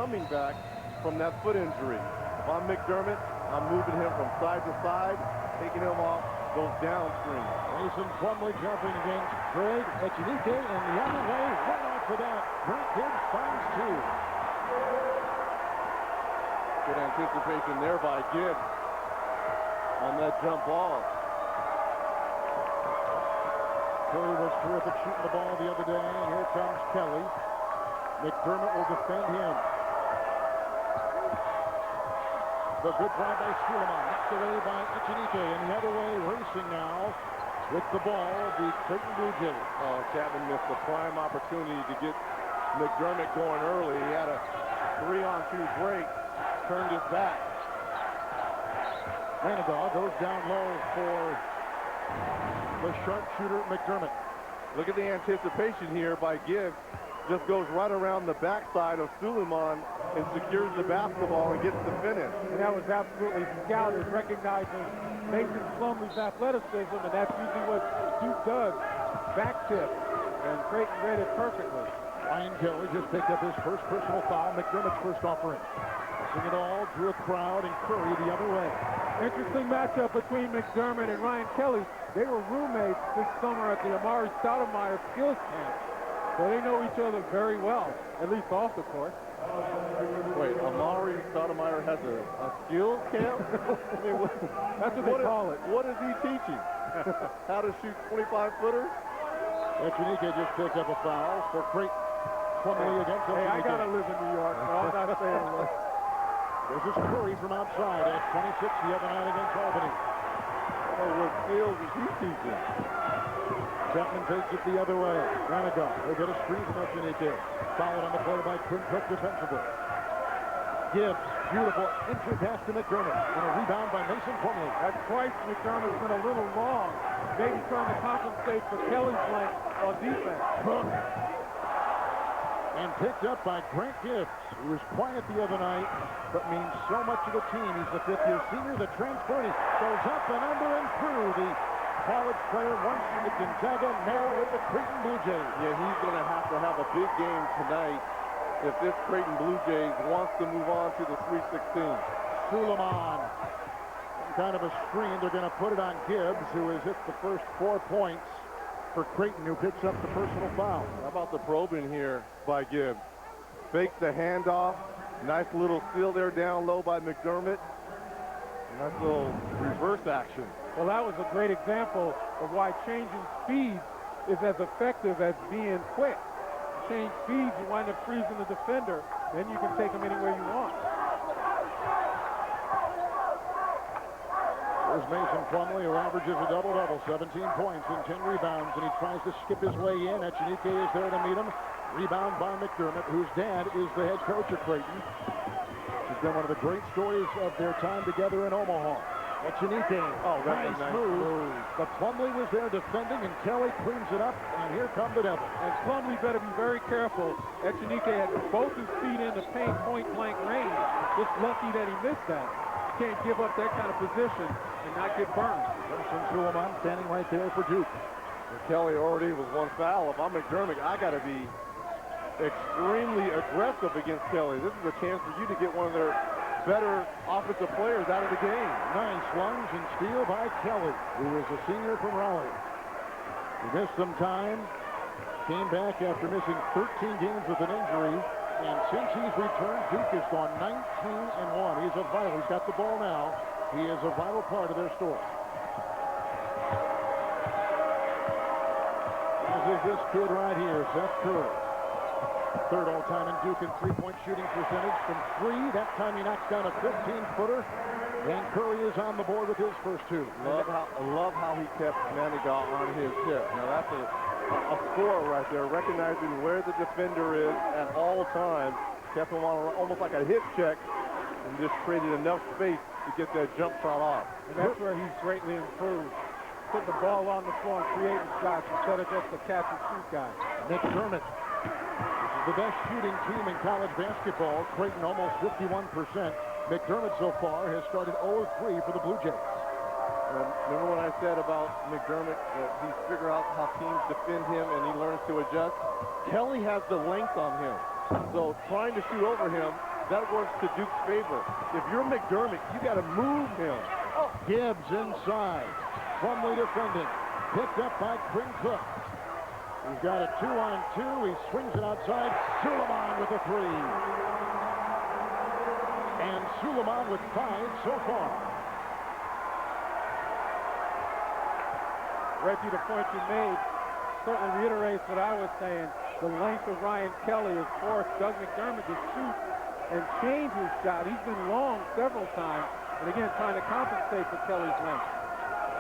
coming back from that foot injury. If I'm McDermott, I'm moving him from side to side, taking him off those downstream. Mason Plumlee jumping against Craig Echenike, and the other way, one out for that. Grant Gibbs finds two. Good anticipation there by Gibbs on that jump ball. Curry was terrific shooting the ball the other day, and here comes Kelly. McDermott will defend him. The good drive by Suleiman, knocked away by Echenike, and the other way, racing now with the ball, the Creighton Blue Jays. Oh, Chapman missed a prime opportunity to get McDermott going early. He had a 3-on-2 break, turned his back. Manigault goes down low for the sharpshooter McDermott. Look at the anticipation here by Gibbs. Just goes right around the backside of Suleiman and secures the basketball and gets the finish. And that was absolutely scouted, recognizing Mason Plumlee's athleticism, and that's usually what Duke does, back tip, and Creighton read it perfectly. Ryan Kelly just picked up his first personal foul, McDermott's first offering. Passing it all, drew a crowd, and Curry the other way. Interesting matchup between McDermott and Ryan Kelly. They were roommates this summer at the Amari Stoudemire skills camp. So they know each other very well, at least off the court. Wait, Amari Stoudemire has a skills camp? I mean, that's what they call it. What is he teaching? How to shoot 25-footers? Echenike just picked up a foul for Creighton. Plumlee against Echenike. Hey, I got to live in New York, so I'm not saying that. This is Curry from outside at 26 the other night against Albany. Oh, what skills is he teaching? Chapman takes it the other way. Manigault will get a screen from Echenike. Fouled on the play by Quinn Cook defensively. Gibbs, beautiful entry pass to McDermott. And a rebound by Mason Plumlee. That's twice McDermott's been a little long. Maybe trying to compensate for Kelly's length on defense. And picked up by Grant Gibbs, who was quiet the other night, but means so much to the team. He's the fifth-year senior, the transfer. He goes up and under and through. The college player once at Gonzaga, now with the Creighton Blue Jays. Yeah, he's going to have a big game tonight if this Creighton Blue Jays wants to move on to the Sweet 16. Suleiman, kind of a screen. They're going to put it on Gibbs, who has hit the first 4 points for Creighton, who picks up the personal foul. How about the probing here by Gibbs? Fakes the handoff. Nice little steal there down low by McDermott. Nice little reverse action. Well, that was a great example of why changing speeds is as effective as being quick. You change speeds, you wind up freezing the defender, then you can take him anywhere you want. There's Mason Plumlee, who averages a double-double, 17 points and 10 rebounds, and he tries to skip his way in. Echenike is there to meet him. Rebound by McDermott, whose dad is the head coach of Creighton. He's been one of the great stories of their time together in Omaha. Echenike, that's a nice move. But Plumlee was there defending, and Kelly cleans it up, and here come the Devils. And Plumlee better be very careful. Echenike had both his feet in the paint point-blank range. Just lucky that he missed that. You can't give up that kind of position and not get burned. Simpson Suleiman standing right there for Duke. And Kelly already was one foul. If I'm McDermott, I got to be extremely aggressive against Kelly. This is a chance for you to get one of their better offensive players out of the game. Nice lunge and steal by Kelly, who is a senior from Raleigh. He missed some time, came back after missing 13 games with an injury, and since he's returned, Duke has gone 19-1. He's got the ball now. He is a vital part of their story. As is this kid right here, Seth Curry. Third all-time in Duke in three-point shooting percentage from 3. That time he knocks down a 15-footer. And Curry is on the board with his first 2. Love how he kept Manigault on his hip. Now that's a score right there, recognizing where the defender is at all times. Kept him on almost like a hip check and just created enough space to get that jump shot off. And that's where he's greatly improved. Putting the ball on the floor and creating shots instead of just a catch-and-shoot guy. McDermott. This is the best shooting team in college basketball. Creighton almost 51%. McDermott so far has started 0-3 for the Blue Jays. Remember what I said about McDermott, that he figures out how teams defend him and he learns to adjust? Kelly has the length on him. So trying to shoot over him, that works to Duke's favor. If you're McDermott, you got to move him. Gibbs inside. Plumlee defending. Picked up by Quinn Cook. He's got a 2-on-2. He swings it outside. Suleiman with a 3. And Suleiman with 5 so far. Reggie, the point you made certainly reiterates what I was saying. The length of Ryan Kelly has forced Doug McDermott to shoot and change his shot. He's been long several times, and again, trying to compensate for Kelly's length.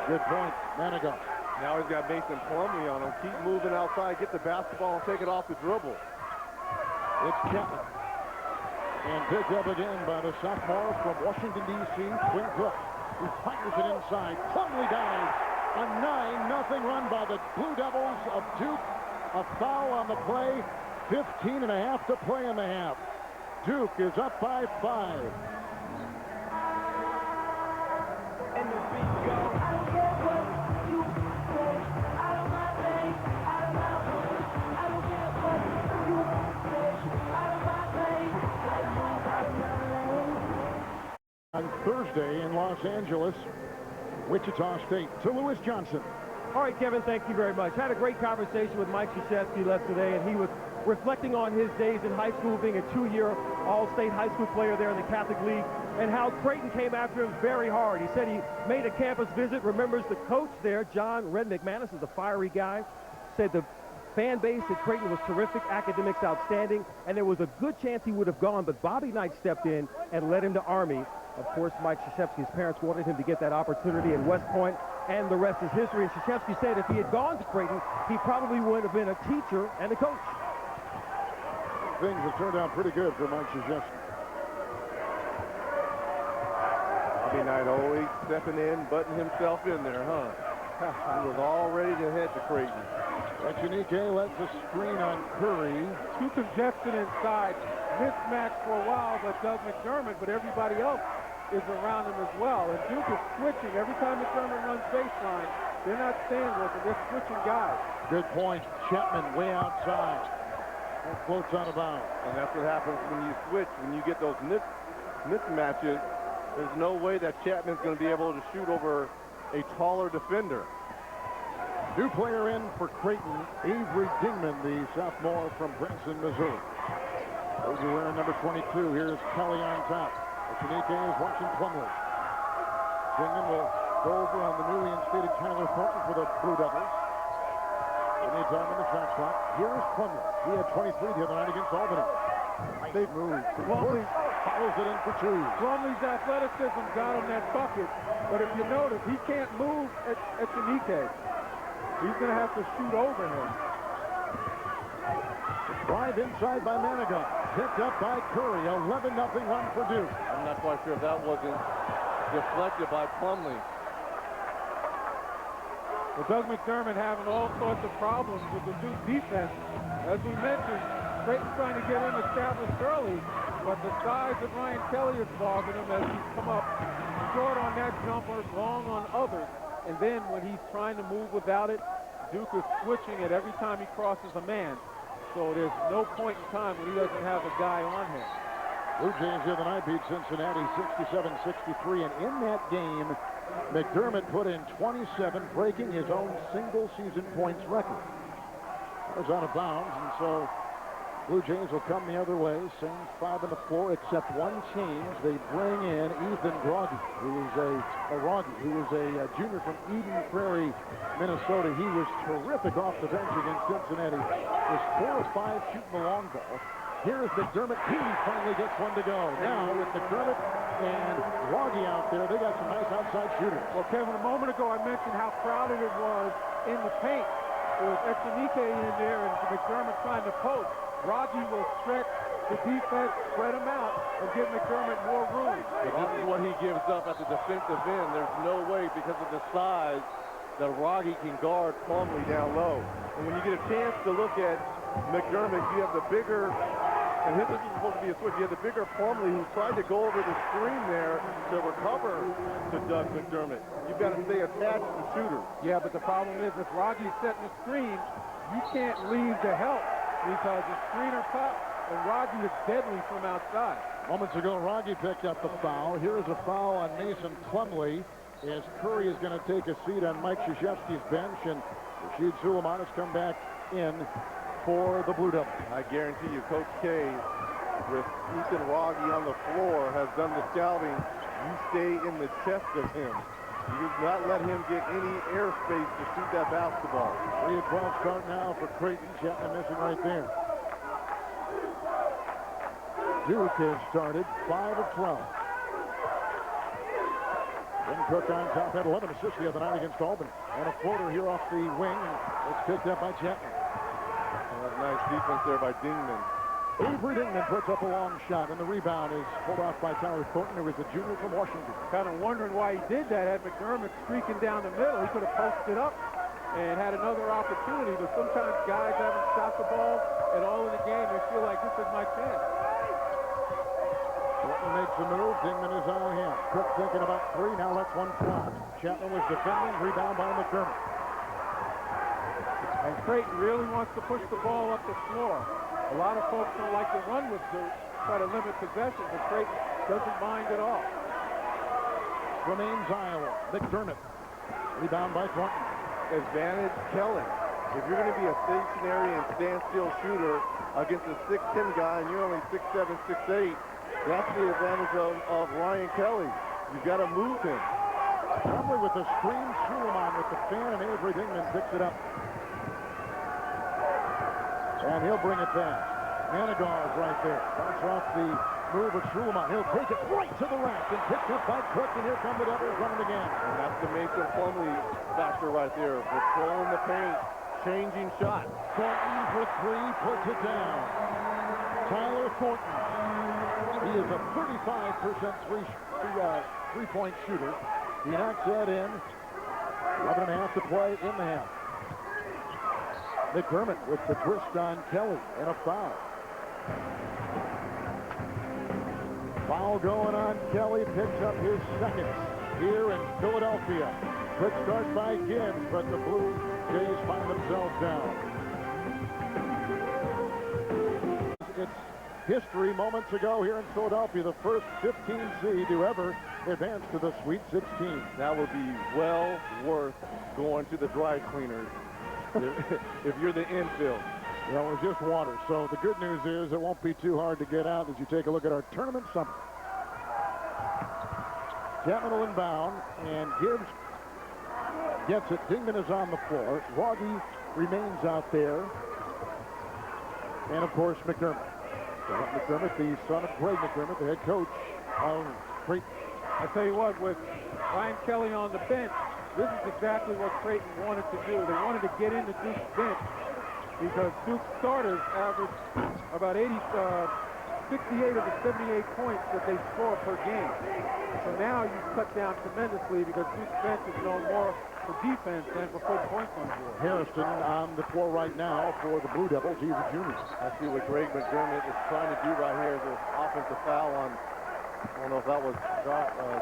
Good point. Manigo. Now he's got Mason Plumlee on him. Keep moving outside, get the basketball, and take it off the dribble. It's Creighton. And picked up again by the sophomore from Washington, D.C., Quinn Cook, who fires it inside. Plumlee dives. A 9-0 run by the Blue Devils of Duke. A foul on the play. 15.5 to play in the half. Duke is up by 5. And the beat go. I don't care what you say. I don't mind pain. I don't mind pain. I don't care what you say. I don't mind pain. I don't mind pain. On Thursday in Los Angeles, Wichita State to Lewis Johnson. All right, Kevin, thank you very much. Had a great conversation with Mike Krzyzewski yesterday, and he was reflecting on his days in high school, being a 2-year All-State high school player there in the Catholic League, and how Creighton came after him very hard. He said he made a campus visit, remembers the coach there, John Red McManus, is a fiery guy, said the fan base at Creighton was terrific, academics outstanding, and there was a good chance he would have gone, but Bobby Knight stepped in and led him to Army. Of course, Mike Krzyzewski's parents wanted him to get that opportunity in West Point, and the rest is history. And Krzyzewski said if he had gone to Creighton, he probably would have been a teacher and a coach. Things have turned out pretty good for Mike Krzyzewski. Bobby Knight always stepping in, butting himself in there, huh? He was all ready to head to Creighton. Echenike lets a screen on Curry. Too congested inside. Mismatch for a while by Doug McDermott, but everybody else is around him as well. And Duke is switching. Every time McDermott runs baseline, they're not staying with him. They're switching guys. Good point. Chapman way outside. That floats out of bounds. And that's what happens when you switch. When you get those mismatches, there's no way that Chapman's going to be able to shoot over a taller defender. New player in for Creighton, Avery Dingman, the sophomore from Branson, Missouri. Those are wearing number 22. Here's Kelly on top. Echenike is watching Plumlee. Dingman will go over on the newly instated Tyler Thornton for the Blue Devils. Any time in the shot clock. Here's Plumlee. He had 23 the other night against Albany. They've moved. Plumlee follows it in for 2. Plumlee's athleticism got him that bucket, but if you notice, he can't move at Echenike. He's going to have to shoot over him. Drive inside by Manigo. Picked up by Curry. 11-0 run for Duke. I'm not quite sure if that wasn't deflected by Plumlee. Well, Doug McDermott having all sorts of problems with the Duke defense. As we mentioned, Creighton trying to get him established early, but the size of Ryan Kelly is bothering him as he's come up short on that jumper, long on others. And then when he's trying to move without it, Duke is switching it every time he crosses a man. So there's no point in time when he doesn't have a guy on him. Blue Jays the other night beat Cincinnati 67-63, and in that game, McDermott put in 27, breaking his own single-season points record. It was out of bounds, and so Blue Jays will come the other way. Same 5 on the floor, except one change. They bring in Ethan Groggy, who is a junior from Eden Prairie, Minnesota. He was terrific off the bench against Cincinnati. Was 4 of 5 shooting the long ball. Here's McDermott. He finally gets one to go. Now with McDermott and Groggy out there, they got some nice outside shooters. Well, Kevin, a moment ago I mentioned how crowded it was in the paint. There was Echenike in there and McDermott trying to post. Groggy will stretch the defense, spread him out, and give McDermott more room. But this is what he gives up at the defensive end. There's no way, because of the size, that Groggy can guard Plumlee down low. And when you get a chance to look at McDermott, you have the bigger, and this is supposed to be a switch, you have the bigger Plumlee who tried to go over the screen there to recover to Doug McDermott. You've got to stay attached to shooters. Yeah, but the problem is if Groggy's setting the screen, you can't leave to help because the screener pops and Groggy is deadly from outside. Moments ago, Rogge picked up the foul. Here is a foul on Mason Plumlee as Curry is going to take a seat on Mike Krzyzewski's bench, and Rashid Suleiman has come back in for the Blue Devils. I guarantee you, Coach K, with Ethan Rogge on the floor, has done the scouting. You stay in the chest of him. You do not let him get any airspace to shoot that basketball. 3-12 start now for Creighton. Chapman missing right there. Duke has started 5 of 12. Ben Cook on top, had 11 assists the other night against Albany. And a floater here off the wing. It's picked up by Chapman. Nice defense there by Dingman. Avery Dingman puts up a long shot, and the rebound is pulled off by Tyler Thornton, who is a junior from Washington. Kind of wondering why he did that. Had McDermott streaking down the middle, he could have posted up and had another opportunity. But sometimes guys haven't shot the ball at all in the game. They feel like this is my chance. Thornton makes the move. Dingman is on him. Cook thinking about three. Now lets one fly. Chapman was defending. Rebound by McDermott. And Creighton really wants to push the ball up the floor. A lot of folks don't like to run with Duke, try to limit possession, but Creighton doesn't mind at all. Remains Iowa. McDermott. Rebound by Thornton. Advantage Kelly. If you're going to be a stationary and standstill shooter against a 6'10 guy and you're only 6'7", 6'8", that's the advantage of Ryan Kelly. You've got to move him. Probably with the screen, Suleiman with the fan, and Avery Dingman picks it up. And he'll bring it back. Manigar is right there. Bounce off the move of Suleiman. He'll take it right to the rack and picked up by Cook, and here come the Devils running again. And that's the Mason Plumlee factor right there. Patrolling the paint, changing shots. Thornton for three, puts it down. Tyler Thornton. He is a 35% three-point shooter. He knocks that in. 11.5 to play in the half. McDermott with the twist on Kelly and a foul. Foul going on Kelly, picks up his second here in Philadelphia. Quick start by Gibbs, but the Blue Jays find themselves down. It's history moments ago here in Philadelphia, the first 15 seed to ever advance to the Sweet 16. That would be well worth going to the dry cleaners if you're the infield. Well, it was just water, so the good news is it won't be too hard to get out as you take a look at our tournament summary. Chapman will inbound, and Gibbs gets it. Dingman is on the floor. Rogge remains out there. And, of course, McDermott. McDermott, the son of Greg McDermott, the head coach of Creighton. I tell you what, with Ryan Kelly on the bench, this is exactly what Creighton wanted to do. They wanted to get into Duke's bench because Duke's starters averaged about 68 of the 78 points that they score per game. So now you cut down tremendously because Duke's bench is known more for defense than for putting points on the board. Harrison on the floor right now for the Blue Devils. He's a junior. I see what Greg McDermott is trying to do right here is an offensive foul on, I don't know if that was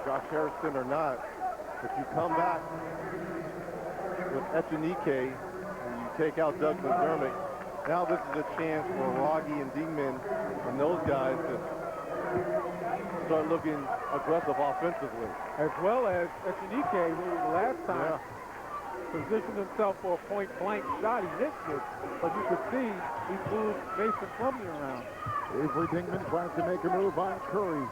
Josh Harrison or not, but you come back with Echenike and you take out Doug McDermott. Now this is a chance for Rogge and Dingman and those guys to start looking aggressive offensively. As well as Echenike, who the last time positioned himself for a point-blank shot. He missed it, but you could see he moved Mason Plumlee around. Avery Dingman tries to make a move on Curry.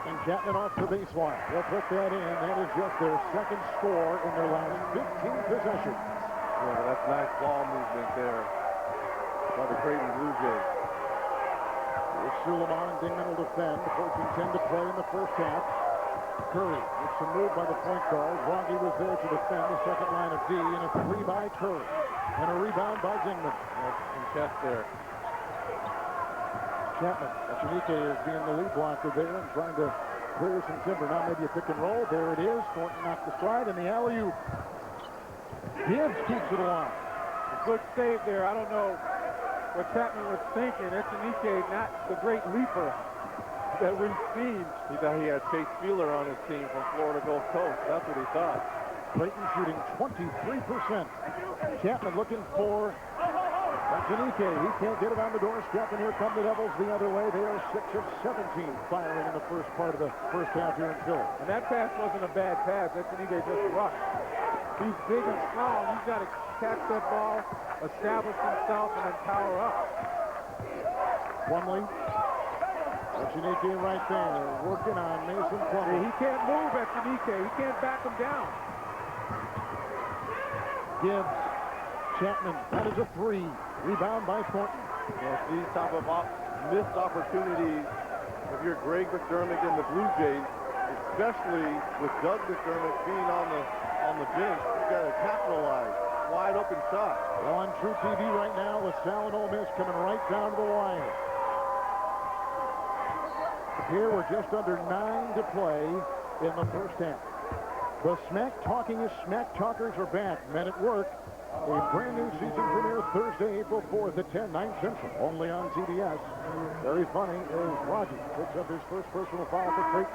And Chapman off the baseline. They'll put that in. That is just their second score in their last 15 possessions. Yeah, that's nice ball movement there by the Creighton Blue Jays. Suleiman and Dingman will defend. 14-10 to play in the first half. Curry makes a move by the point guard. Rogge was there to defend the second line of D, and a three by Curry. And a rebound by Dingman. Some chest there. Chapman. Echenike is being the lead blocker there and trying to clear some timber. Now maybe a pick and roll. There it is. Thornton off the slide, and the alley-oop. Gibbs keeps it alive. A good save there. I don't know what Chapman was thinking. Echenike, not the great leaper that we've seen. He thought he had Chase Wheeler on his team from Florida Gulf Coast. That's what he thought. Creighton shooting 23%. Chapman looking for Anike, he can't get it on the doorstep, and here come the Devils the other way. They are 6 of 17 firing in the first part of the first half here in Philly. And that pass wasn't a bad pass. Anike just rushed. He's big and strong. He's got to catch that ball, establish himself, and then power up. Plumlee. Anike right there, working on Mason Plumlee. He can't move Anike. He can't back him down. Gibbs. Chapman. That is a 3. Rebound by Thornton. Yes, these type of missed opportunities, if you're Greg McDermott and the Blue Jays, especially with Doug McDermott being on the bench, you got to capitalize. Wide open shot. On True TV right now with Sal and Ole Miss coming right down to the wire. Here we're just under 9 to play in the first half. The Smack Talking Smack Talkers are back. Men at Work. A brand new season premiere Thursday, April 4th at 10, 9 Central, only on CBS. Very funny as Raji picks up his first personal foul for Creighton.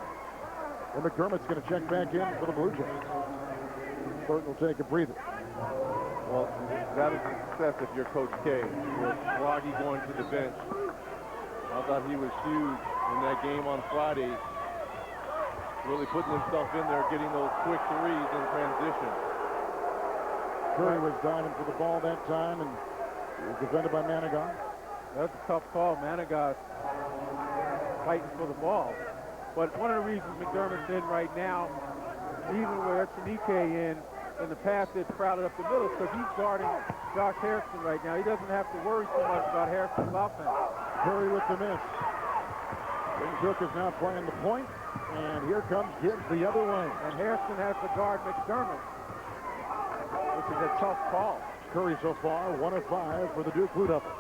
And McDermott's going to check back in for the Blue Jays. Thornton will take a breather. Well, that is a success if you're Coach K. With Raji going to the bench. I thought he was huge in that game on Friday. Really putting himself in there, getting those quick threes in transition. Curry was diving for the ball that time, and he was defended by Manigat. That's a tough call. Manigat fighting for the ball. But one of the reasons McDermott's in right now, even with Anike in the past, it's crowded up the middle because he's guarding Josh Harrison right now. He doesn't have to worry so much about Harrison's offense. Curry with the miss. Zook is now playing the point, and here comes Gibbs the other way. And Harrison has to guard McDermott, which is a tough call. Curry so far, 1 of 5 for the Duke Blue Devils.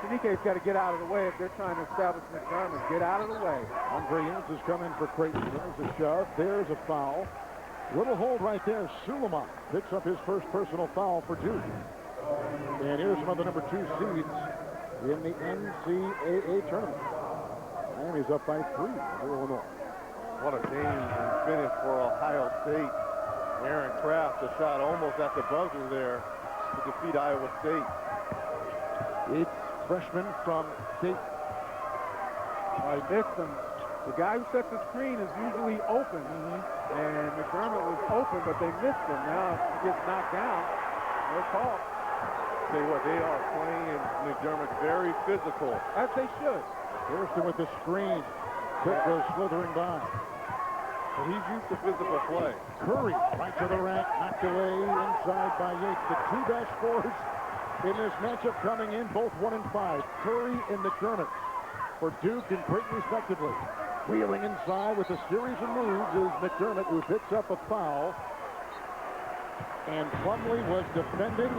Anike's got to get out of the way if they're trying to establish McDermott. Get out of the way. Andre Ince has come in for Creighton. There's a shove. There's a foul. Little hold right there. Suleiman picks up his first personal foul for Duke. And here's one of the number 2 seeds in the NCAA tournament. Miami's up by 3 over Illinois. What a game and finish for Ohio State. Aaron Kraft, a shot almost at the buzzer there to defeat Iowa State. It's freshman from State. I missed him. The guy who sets the screen is usually open. And McDermott was open, but they missed him. Now he gets knocked down. No call. Tell you what, they are playing McDermott very physical. As they should. Harrison with the screen. Cook goes slithering by. But he's used to physical play. Curry right to the rack, knocked away inside by Yates. The 2 best scores in this matchup coming in, both 1 and 5. Curry and McDermott for Duke and Creighton respectively. Wheeling inside with a series of moves is McDermott, who picks up a foul. And Plumlee was defending.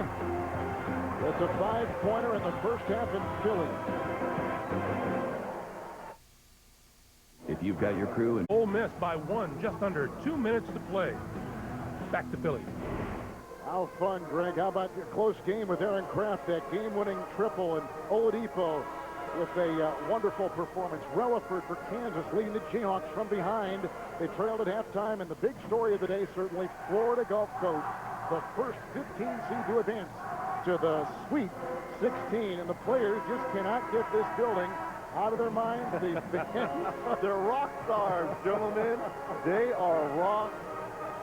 It's a 5-pointer in the first half in Philly. If you've got your crew and Ole Miss by 1, just under 2 minutes to play. Back to Philly. How fun, Greg. How about your close game with Aaron Kraft, that game-winning triple, and Oladipo with a wonderful performance. Relaford for Kansas leading the Jayhawks from behind. They trailed at halftime, and the big story of the day, certainly Florida Gulf Coast, the first 15 seed to advance to the Sweet 16, and the players just cannot get this building out of their minds. They're rock stars, gentlemen. They are rock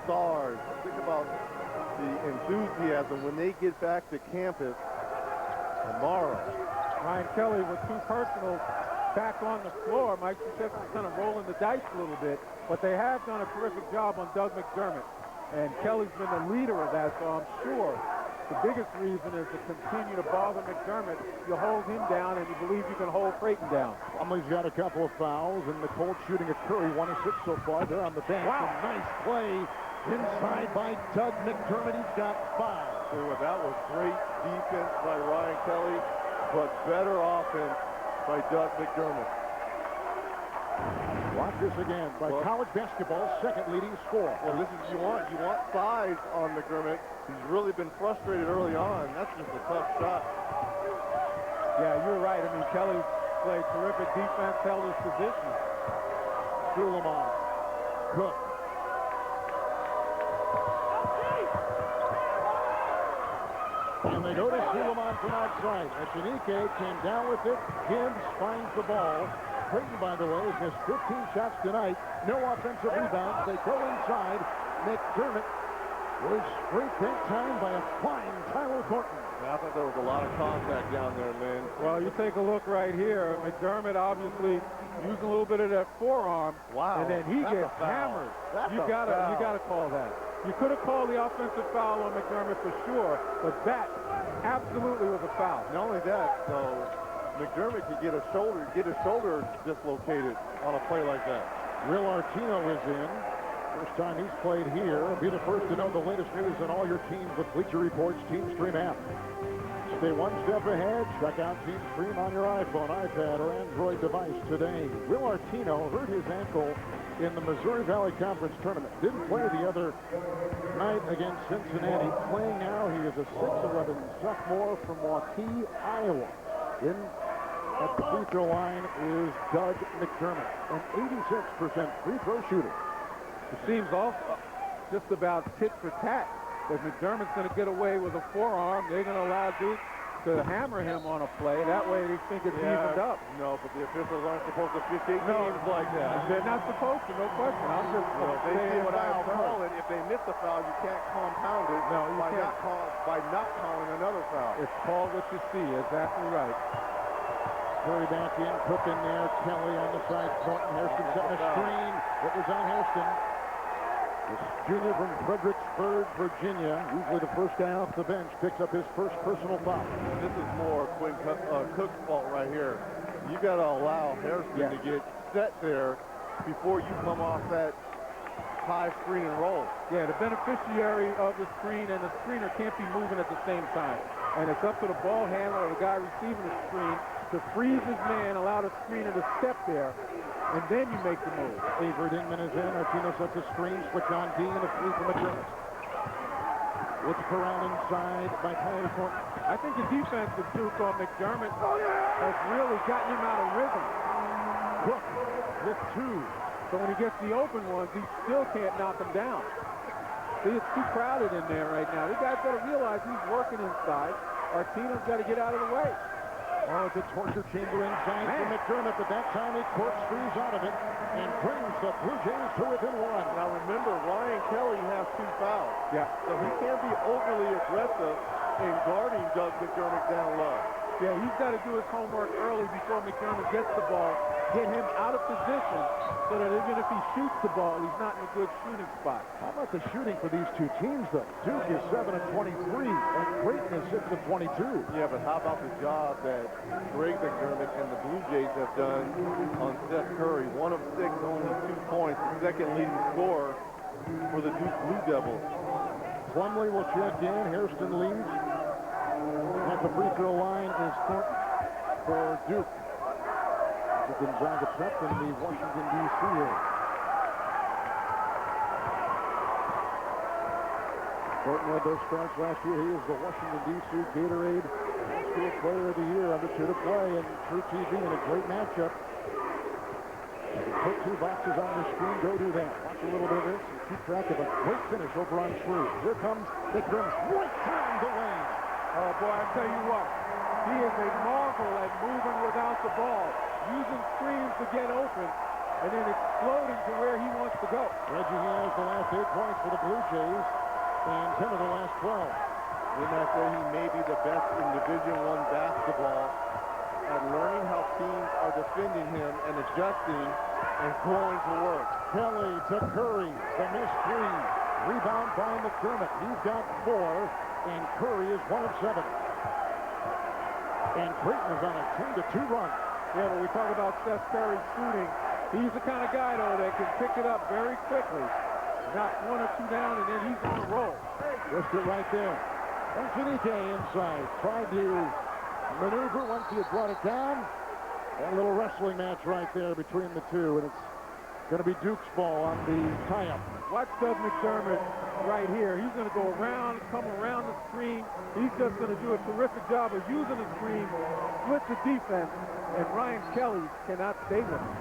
stars. Think about the enthusiasm when they get back to campus tomorrow. Ryan Kelly with 2 personals back on the floor. Mike Krzyzewski's kind of rolling the dice a little bit, but they have done a terrific job on Doug McDermott. And Kelly's been the leader of that, so I'm sure the biggest reason is to continue to bother McDermott. You hold him down, and you believe you can hold Creighton down. Plumlee's got a couple of fouls, and the Colts shooting at Curry, 1 of 6 so far. They're on the bench. Wow. A nice play inside by Doug McDermott. He's got 5. So that was great defense by Ryan Kelly, but better offense by Doug McDermott. Watch this again by college basketball's second leading scorer. Well, this is you want size on McDermott. He's really been frustrated early on. That's just a tough shot. Yeah, you're right. I mean, Kelly played terrific defense, held his position. Suleiman. Cook. And they go to Suleiman from outside. Echenike came down with it. Gibbs finds the ball. Creighton, by the way, has missed 15 shots tonight. No offensive rebounds. They go inside. McDermott was scraped that time by a fine Tyler Thornton. I thought there was a lot of contact down there, Lynn. Well, you take a look right here. McDermott obviously using a little bit of that forearm. Wow. And then he That's gets a foul. hammered. That's You a gotta foul. call that. You could have called the offensive foul on McDermott for sure, but that absolutely was a foul. Not only that, though, McDermott could get his shoulder dislocated on a play like that. Will Artino is in. First time he's played here. Be the first to know the latest news on all your teams with Bleacher Report's Team Stream app. Stay one step ahead. Check out Team Stream on your iPhone, iPad, or Android device today. Will Artino hurt his ankle in the Missouri Valley Conference tournament. Didn't play the other night against Cincinnati. Playing now, he is a 6'11" sophomore from Waukee, Iowa. In at the free throw line is Doug McDermott, an 86% free throw shooter. It seems also just about tit for tat that McDermott's going to get away with a forearm. They're going to allow Duke to hammer him on a play. That way they think it's evened up. No, but the officials aren't supposed to officiate games like that. They're not supposed to, no question. I'm just They saying see what a I've foul, call heard. it. If they miss the foul, you can't compound it No, you can't. by not calling another foul. It's called what you see. Exactly right. Curry back in, Cook in there, Kelly on the side, Thornton, Hairston setting a screen. It was on Hairston. This junior from Fredericksburg, Virginia, usually the first guy off the bench, picks up his first personal foul. This is more Cook's fault right here. You got to allow Hairston to get set there before you come off that high screen and roll. Yeah, the beneficiary of the screen and the screener can't be moving at the same time. And it's up to the ball handler or the guy receiving the screen to freeze his man, allow the screener to step there, and then you make the move. Avery Dingman is in. Artino sets a screen, switch on D, and a three from McDermott. It's corralled inside by Tyler Thornton. I think the defense of Duke on McDermott has really gotten him out of rhythm. Cook with two. So when he gets the open ones, he still can't knock them down. See, it's too crowded in there right now. You guys got to realize he's working inside. Artino's got to get out of the way. Oh, it's a torture chamber inside for McDermott, but that time he corkscrews out of it and brings the Blue Jays to within one. Now remember, Ryan Kelly has 2 fouls. Yeah. So he can't be overly aggressive in guarding Doug McDermott down low. Yeah, he's got to do his homework early before McDermott gets the ball, get him out of position so that even if he shoots the ball, he's not in a good shooting spot. How about the shooting for these two teams, though? Duke is 7 of 23, and Creighton is 6 of 22. Yeah, but how about the job that Greg McDermott and the Blue Jays have done on Seth Curry? 1 of 6, only 2 points, the second leading scorer for the Duke Blue Devils. Plumlee will check in. Hairston leads. At the free throw line is Thornton for Duke. The Gonzaga Prep in the Washington, D.C. area. Thornton had those starts last year. He is the Washington, D.C. Gatorade School Player of the Year under 2 to play and True TV in a great matchup. Put 2 boxes on the screen. Go do that. Watch a little bit of this and keep track of a great finish over on True. Here comes McDermott. Right down the lane. Oh, boy, I tell you what, he is a marvel at moving without the ball, using screens to get open, and then exploding to where he wants to go. Reggie has the last 8 points for the Blue Jays and 10 of the last 12. In that way, he may be the best in Division I basketball at learning how teams are defending him and adjusting and going to work. Kelly to Curry, the missed 3. Rebound by McDermott. He's got 4, and Curry is 1 of 7. And Creighton is on a 10-2 run. Yeah, but we talk about Seth Curry shooting. He's the kind of guy, though, that can pick it up very quickly. Knock 1 or 2 down, and then he's on a roll. Just it right there. Echenike inside. Tried to maneuver once he had brought it down. And a little wrestling match right there between the two, and it's going to be Duke's ball on the tie-up. Watch Doug McDermott right here. He's going to go around, come around the screen. He's just going to do a terrific job of using the screen, split the defense, and Ryan Kelly cannot stay with him.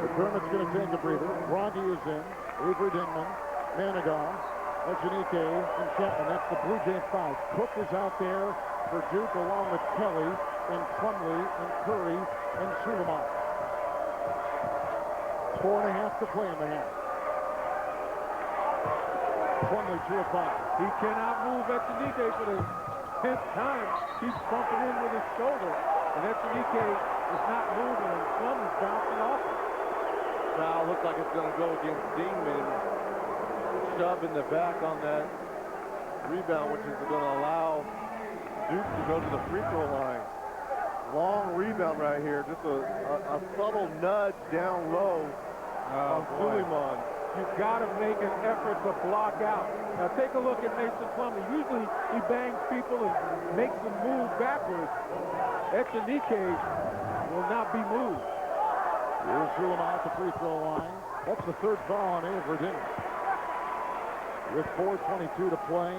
McDermott's going to take a breather. Broggy is in. Avery Dingman. Manigaw. Echenike and Chapman. That's the Blue Jays 5. Cook is out there for Duke along with Kelly and Plumlee and Curry and Suleiman. 4.5 to play in the half. Plumlee 2 of 5. He cannot move Echenike for the 10th time. He's bumping in with his shoulder. And Echenike is not moving, and Plumlee's bouncing off him. Foul looks like it's going to go against Dingman. Shove in the back on that rebound, which is going to allow Duke to go to the free throw line. Long rebound right here. Just a subtle nudge down low on Suleiman. You've got to make an effort to block out. Now take a look at Mason Plumlee. Usually he bangs people and makes them move backwards. Echenike will not be moved. Here's Suleiman at the free throw line. That's the 3rd foul on Virginia. With 4:22 to play.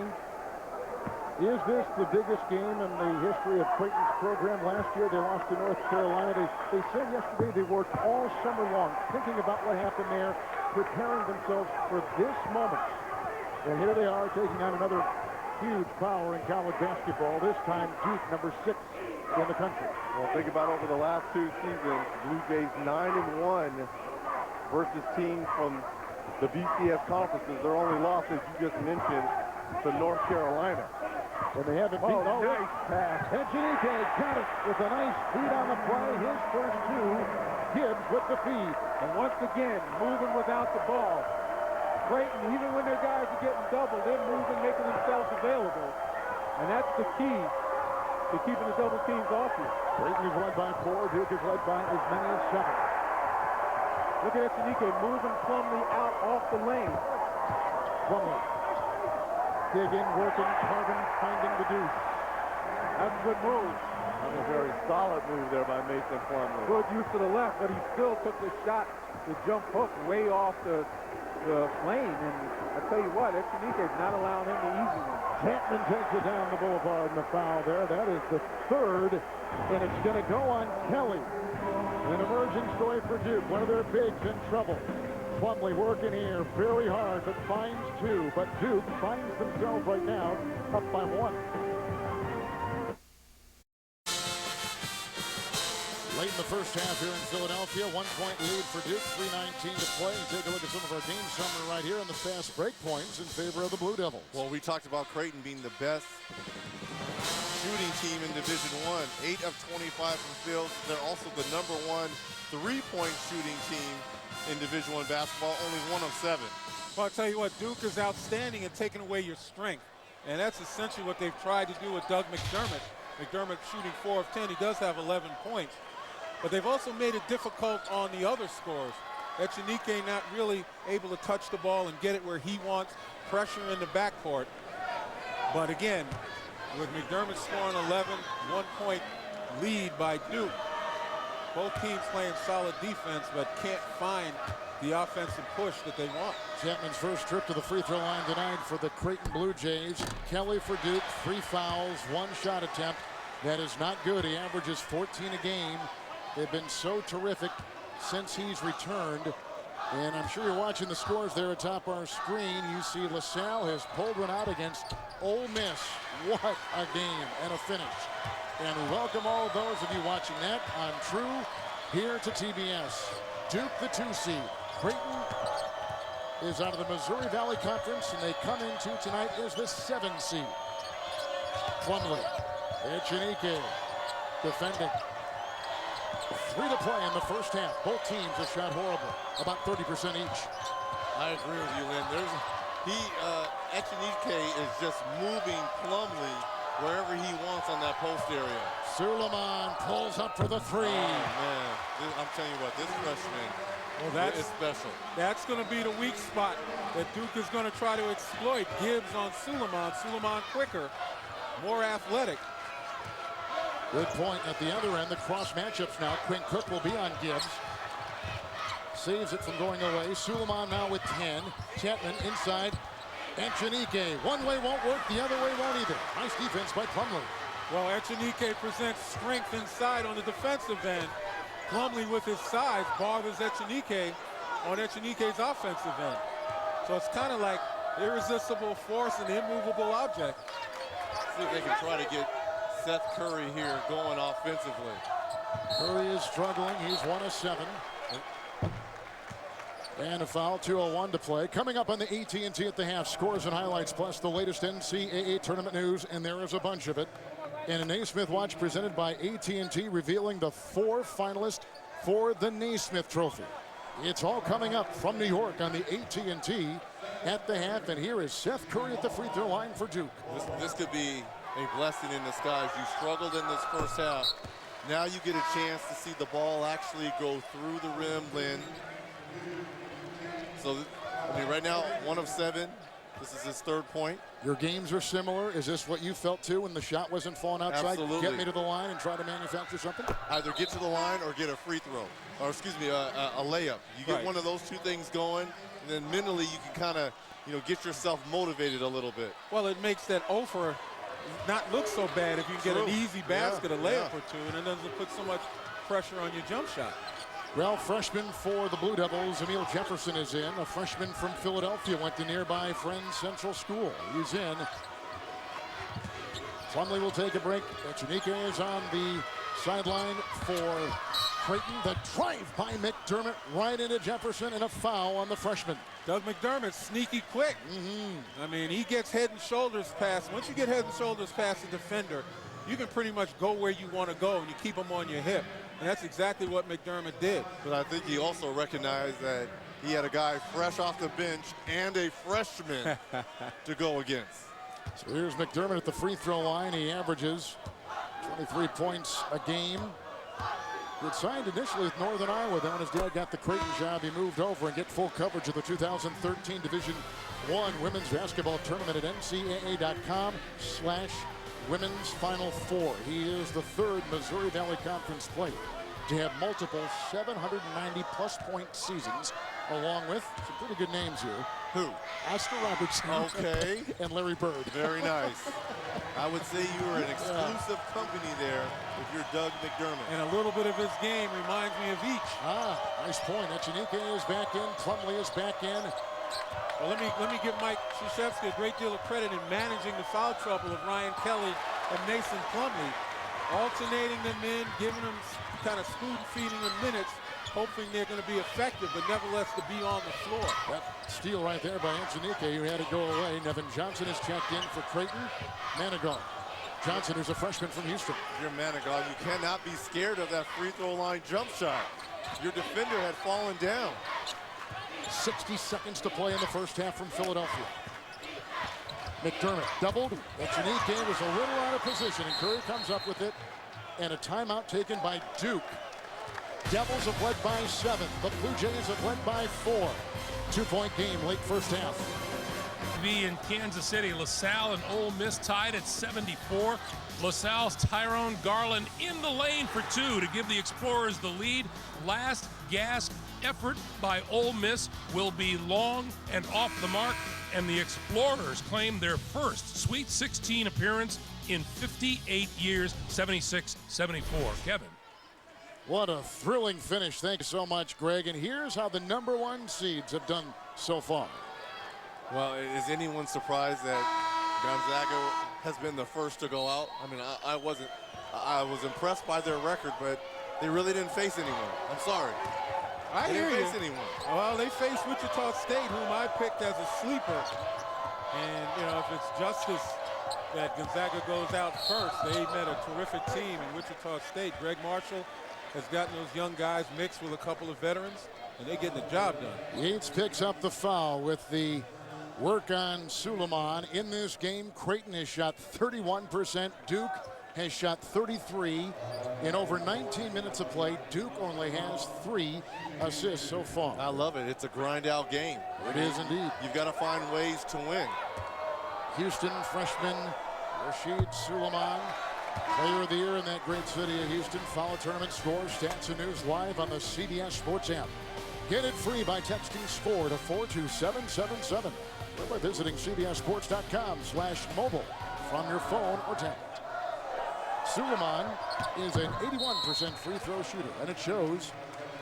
Is this the biggest game in the history of Creighton's program? Last year they lost to North Carolina. They said yesterday they worked all summer long thinking about what happened there, preparing themselves for this moment. And here they are taking on another huge power in college basketball. This time Duke, number 6 in the country. Well, think about over the last 2 seasons, Blue Jays 9-1 versus teams from the BCS conferences. Their only loss, as you just mentioned, to North Carolina. And they haven't beaten. Oh, nice pass. Echenike got it with a nice feed on the play. His first 2. Gibbs with the feed. And once again, moving without the ball. Creighton, even when their guys are getting doubled, they're moving, making themselves available. And that's the key to keeping the double teams off you. Creighton is led by 4. Duke is led by as many as 7. Look at Echenike moving Plumlee out off the lane. Plumlee. Digging, working, carving, finding the deuce. That's a good move. That was a very solid move there by Mason Plumlee. Good use to the left, but he still took the shot, the jump hook, way off the lane. And I tell you what, Echenike is not allowing him the easy one. Chapman takes it down the boulevard and the foul there. That is the 3rd, and it's going to go on Kelly. An emerging story for Duke. One of their bigs in trouble. Plumlee working here very hard, but finds 2. But Duke finds themselves right now up by 1. Late in the first half here in Philadelphia, 1-point lead for Duke, 3:19 to play. And take a look at some of our game summary right here on the fast break points in favor of the Blue Devils. Well, we talked about Creighton being the best shooting team in Division I. 8 of 25 from field. They're also the number 1 3-point shooting team in Division I basketball, only 1 of 7. Well, I'll tell you what, Duke is outstanding at taking away your strength. And that's essentially what they've tried to do with Doug McDermott. McDermott shooting 4 of 10. He does have 11 points. But they've also made it difficult on the other scorers. Echenike not really able to touch the ball and get it where he wants, pressure in the backcourt. But again, with McDermott scoring 11, 1-point lead by Duke. Both teams playing solid defense, but can't find the offensive push that they want. Chapman's first trip to the free throw line denied for the Creighton Blue Jays. Kelly for Duke, 3 fouls, 1 shot attempt. That is not good. He averages 14 a game. They've been so terrific since he's returned. And I'm sure you're watching the scores there atop our screen. You see LaSalle has pulled one out against Ole Miss. What a game and a finish. And we welcome all of those of you watching that on True here to TBS. Duke, the 2 seed. Creighton is out of the Missouri Valley Conference, and they come into tonight as the 7 seed. Plumlee, Echenike defending. 3 to play in the first half. Both teams have shot horrible, about 30% each. I agree with you, Lynn. Echenike is just moving Plumlee wherever he wants on that post area. Suleiman pulls up for the 3. Oh, man. I'm telling you what, this freshman is special. That's going to be the weak spot that Duke is going to try to exploit. Gibbs on Suleiman. Suleiman quicker, more athletic. Good point at the other end. The cross matchups now. Quinn Cook will be on Gibbs. Saves it from going away. Suleiman now with 10. Chapman inside. Echenike. One way won't work. The other way won't either. Nice defense by Plumlee. Well, Echenike presents strength inside on the defensive end. Plumlee with his size bothers Echenike on Echenike's offensive end. So it's kind of like irresistible force and immovable object. See if they can try to get Seth Curry here going offensively. Curry is struggling. He's 1 of 7. And a foul, 2:01 to play. Coming up on the AT&T at the half, scores and highlights, plus the latest NCAA tournament news, and there is a bunch of it. And a Naismith Watch presented by AT&T, revealing the 4 finalists for the Naismith Trophy. It's all coming up from New York on the AT&T at the half, and here is Seth Curry at the free throw line for Duke. This could be a blessing in disguise. You struggled in this first half. Now you get a chance to see the ball actually go through the rim, Lynn. So, I mean, right now, 1 of 7. This is his 3rd point. Your games are similar. Is this what you felt too when the shot wasn't falling outside? Absolutely. Get me to the line and try to manufacture something? Either get to the line or get a free throw. Or, excuse me, a layup. You get one of those 2 things going, and then mentally you can kind of, you know, get yourself motivated a little bit. Well, it makes that offer not look so bad if you get an easy basket, a layup or 2, and it doesn't put so much pressure on your jump shot. Well, freshman for the Blue Devils, Emil Jefferson is in. A freshman from Philadelphia, went to nearby Friends Central School. He's in. Plumlee will take a break. Echenique is on the sideline for Creighton. The drive by McDermott right into Jefferson, and a foul on the freshman. Doug McDermott, sneaky quick. I mean, he gets head and shoulders past. Once you get head and shoulders past the defender, you can pretty much go where you want to go, and you keep them on your hip. And that's exactly what McDermott did. But I think he also recognized that he had a guy fresh off the bench and a freshman to go against. So here's McDermott at the free throw line. He averages 23 points a game. He had signed initially with Northern Iowa. Then when his dad got the Creighton job, he moved over and get full coverage of the 2013 Division I Women's Basketball Tournament at ncaa.com/Women's Final Four. He is the 3rd Missouri Valley Conference player to have multiple 790-plus point seasons, along with some pretty good names here. Who? Oscar Robertson. Okay. And Larry Bird. Very nice. I would say you were an exclusive company there if you're Doug McDermott. And a little bit of his game reminds me of each. Nice point. Echenique is back in. Plumlee is back in. Well, let me give Mike Krzyzewski a great deal of credit in managing the foul trouble of Ryan Kelly and Mason Plumlee, alternating them in, giving them kind of spoon-feeding them minutes, hoping they're going to be effective, but nevertheless to be on the floor. That steal right there by Echenique, who had it go away. Nevin Johnson is checked in for Creighton. Manigault. Johnson, who's a freshman from Houston. If you're Manigault, you cannot be scared of that free throw line jump shot. Your defender had fallen down. 60 seconds to play in the first half from Philadelphia. McDermott doubled. Echenique was a little out of position, and Curry comes up with it. And a timeout taken by Duke. Devils have led by 7. The Blue Jays have led by 4. 2-point game, late first half. In Kansas City, LaSalle and Ole Miss tied at 74. LaSalle's Tyrone Garland in the lane for 2 to give the Explorers the lead. Last gasp effort by Ole Miss will be long and off the mark, and the Explorers claim their first Sweet 16 appearance in 58 years, 76-74. Kevin. What a thrilling finish. Thank you so much, Greg. And here's how the number 1 seeds have done so far. Well, is anyone surprised that Gonzaga has been the first to go out? I mean, I was impressed by their record, but they really didn't face anyone. I'm sorry. I hear you. They didn't face anyone. Well, they faced Wichita State, whom I picked as a sleeper. And, you know, if it's justice that Gonzaga goes out first, they met a terrific team in Wichita State. Greg Marshall has gotten those young guys mixed with a couple of veterans, and they're getting the job done. Yates picks up the foul with the work on Suleiman. In this game, Creighton has shot 31%. Duke has shot 33. In over 19 minutes of play, Duke only has 3 assists so far. I love it. It's a grind-out game. It is indeed. You've got to find ways to win. Houston freshman Rashid Suleiman, player of the year in that great city of Houston. Follow tournament scores, stats, and news live on the CBS Sports app. Get it free by texting SCORE to 42777 or by visiting cbssports.com/mobile from your phone or tablet. Suleiman is an 81% free throw shooter, and it shows.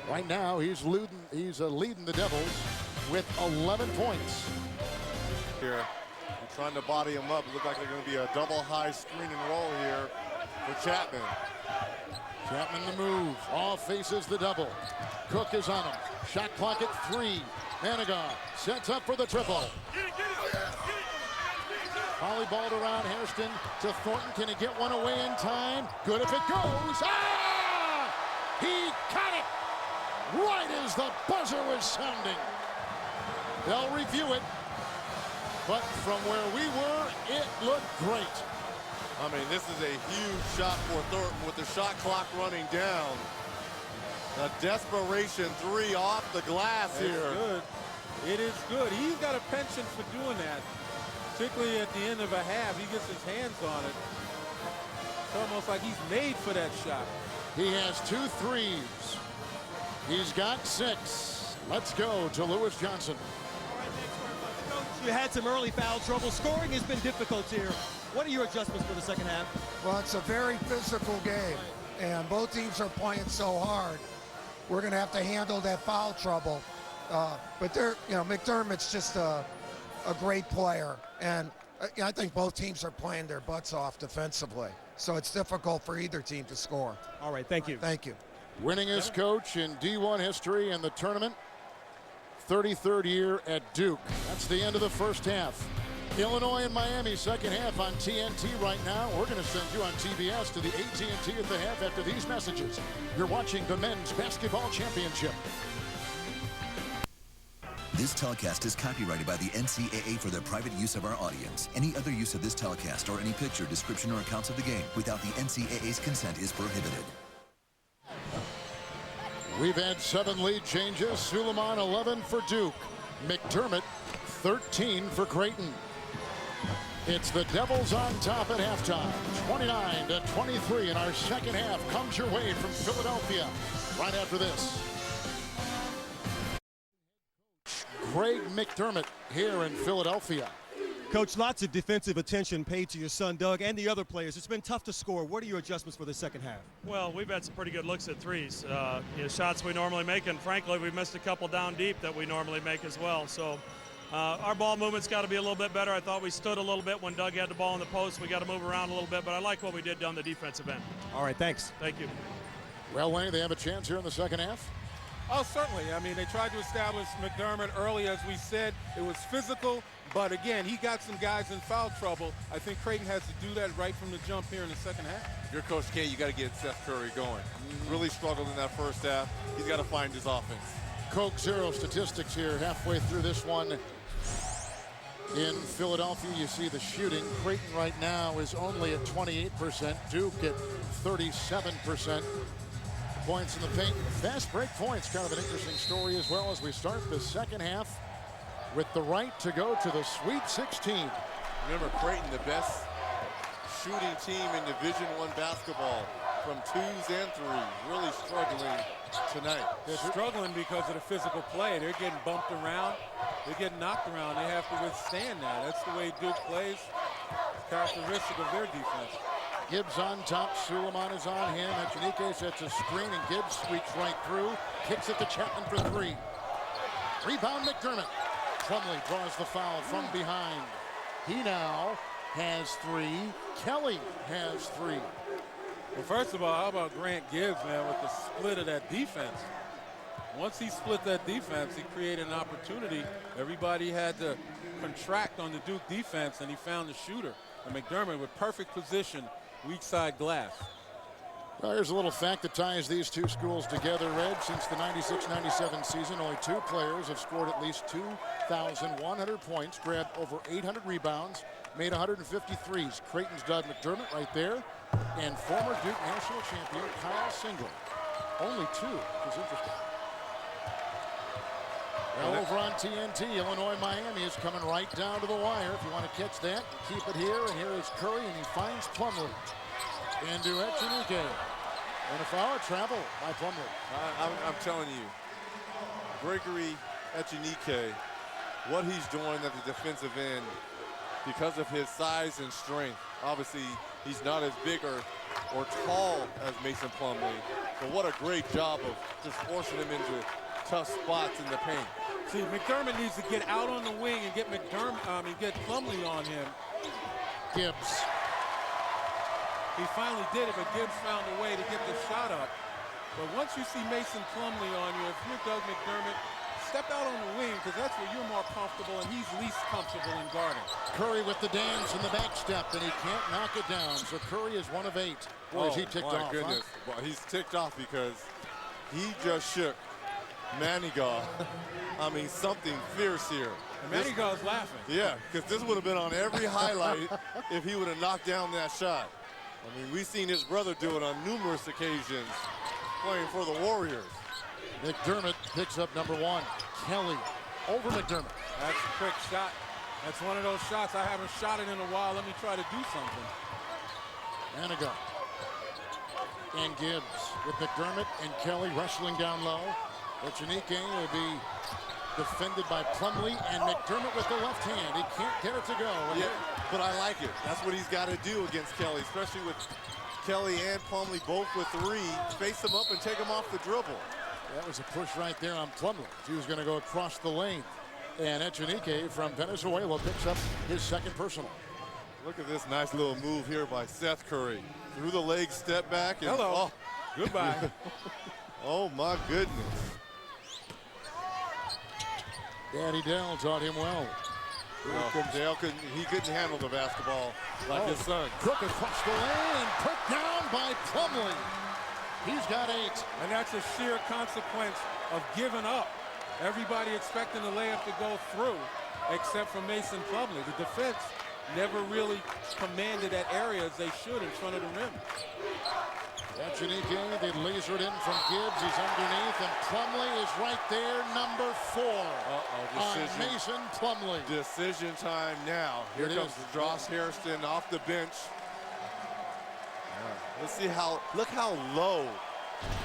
Right now, he's leading the Devils with 11 points. Here, they're trying to body him up. It looks like they're going to be a double high screen and roll here for Chapman. Chapman the move. All faces the double. Cook is on him. Shot clock at 3. Manigault sets up for the triple. Volleyballed around Hairston to Thornton. Can he get one away in time? Good if it goes. Ah! He got it right as the buzzer was sounding. They'll review it. But from where we were, it looked great. I mean, this is a huge shot for Thornton with the shot clock running down. A desperation 3 off the glass here. It's good. It is good. He's got a penchant for doing that, particularly at the end of a half. He gets his hands on it. It's almost like he's made for that shot. He has 2 threes. He's got 6. Let's go to Lewis Johnson. You had some early foul trouble. Scoring has been difficult here. What are your adjustments for the second half? Well, it's a very physical game, and both teams are playing so hard. We're going to have to handle that foul trouble. But McDermott's just a great player, and I think both teams are playing their butts off defensively. So it's difficult for either team to score. All right, thank you. Thank you. Winningest coach in D1 history in the tournament. 33rd year at Duke. That's the end of the first half. Illinois and Miami second half on TNT right now. We're going to send you on TBS to the AT&T at the half after these messages. You're watching the Men's Basketball Championship. This telecast is copyrighted by the NCAA for their private use of our audience. Any other use of this telecast or any picture, description, or accounts of the game without the NCAA's consent is prohibited. We've had 7 lead changes. Suleiman 11 for Duke. McDermott 13 for Creighton. It's the Devils on top at halftime. 29-23 in our second half comes your way from Philadelphia. Right after this. Craig McDermott here in Philadelphia. Coach, lots of defensive attention paid to your son, Doug, and the other players. It's been tough to score. What are your adjustments for the second half? Well, we've had some pretty good looks at threes. Shots we normally make, and frankly, we missed a couple down deep that we normally make as well. So our ball movement's got to be a little bit better. I thought we stood a little bit when Doug had the ball in the post. We got to move around a little bit, but I like what we did down the defensive end. All right, thanks. Thank you. Well, Wayne, they have a chance here in the second half? Oh, certainly. I mean, they tried to establish McDermott early, as we said. It was physical, but again, he got some guys in foul trouble. I think Creighton has to do that right from the jump here in the second half. Your Coach K, you got to get Seth Curry going. Really struggled in that first half. He's got to find his offense. Coke Zero statistics here halfway through this one. In Philadelphia, you see the shooting. Creighton right now is only at 28%. Duke at 37%. Points in the paint. Fast break points, kind of an interesting story as well as we start the second half with the right to go to the Sweet 16. Remember, Creighton, the best shooting team in Division I basketball from 2s and 3s. Really struggling tonight. They're struggling because of the physical play. They're getting bumped around. They're getting knocked around. They have to withstand that. That's the way Duke plays. It's characteristic of their defense. Gibbs on top. Suleiman is on him. Echenike sets a screen, and Gibbs sweeps right through. Kicks it to Chapman for 3. Rebound McDermott. Plumlee draws the foul from behind. He now has 3. Kelly has 3. Well, first of all, how about Grant Gibbs, man, with the split of that defense? Once he split that defense, he created an opportunity. Everybody had to contract on the Duke defense, and he found the shooter. And McDermott with perfect position, weak side glass. Well, here's a little fact that ties these two schools together, Red. Since the 96-97 season, only 2 players have scored at least 2,100 points, grabbed over 800 rebounds, made 153s. Creighton's Doug McDermott right there, and former Duke national champion Kyle Single. Only 2, which is interesting. Well, over on TNT, Illinois Miami is coming right down to the wire. If you want to catch that, keep it here. And here is Curry, and he finds Plumlee. Into Echenike. And a foul travel by Plumlee. I'm telling you, Gregory Echenike, what he's doing at the defensive end, because of his size and strength. Obviously, he's not as big or tall as Mason Plumlee, but what a great job of just forcing him into tough spots in the paint. See, McDermott needs to get out on the wing and get get Plumlee on him. Gibbs. He finally did it, but Gibbs found a way to get the shot up. But once you see Mason Plumlee on you, if you're Doug McDermott, step out on the wing because that's where you're more comfortable and he's least comfortable in guarding. Curry with the dance and the back step, and he can't knock it down. So Curry is 1 of 8. Boy, is he ticked off. My goodness. Huh? Well, he's ticked off because he just shook Manigault. I mean, something fierce here. And Manigault's laughing. Yeah, because this would have been on every highlight if he would have knocked down that shot. I mean, we've seen his brother do it on numerous occasions playing for the Warriors. McDermott picks up number 1. Kelly over McDermott. That's a quick shot. That's one of those shots. I haven't shot it in a while. Let me try to do something. Manigault. And Gibbs with McDermott and Kelly wrestling down low. Echenique will be defended by Plumlee, and McDermott with the left hand. He can't get it to go. Yeah, but I like it. That's what he's got to do against Kelly, especially with Kelly and Plumlee both with 3. Face them up and take them off the dribble. That was a push right there on Plumlee. He was going to go across the lane. And Echenique from Venezuela picks up his 2nd personal. Look at this nice little move here by Seth Curry. Through the leg, step back. And, hello. Oh. Goodbye. Oh, my goodness. Daddy Dell taught him well. Dale couldn't handle the basketball like his son. Cook across the lane and put down by Plumlee. He's got 8. And that's a sheer consequence of giving up. Everybody expecting the layup to go through, except for Mason Plumlee. The defense never really commanded that area as they should in front of the rim. Echenique, they lasered in from Gibbs. He's underneath, and Plumlee is right there, number 4 on Mason Plumlee. Decision time now. Here comes Josh Hairston off the bench. Let's see look how low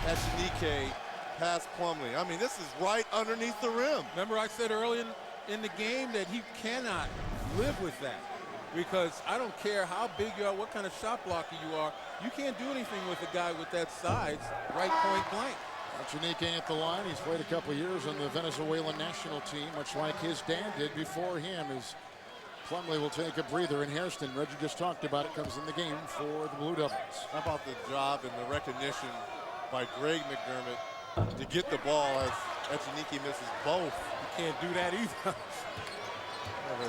Echenique has Plumlee. I mean, this is right underneath the rim. Remember I said earlier in the game that he cannot live with that. Because I don't care how big you are, what kind of shot blocker you are, you can't do anything with a guy with that size right point blank. Echenique at the line. He's played a couple of years on the Venezuelan national team, much like his dad did before him. As Plumlee will take a breather, and Hairston, Reggie just talked about it, comes in the game for the Blue Devils. How about the job and the recognition by Greg McDermott to get the ball as Echenique misses both. You can't do that either.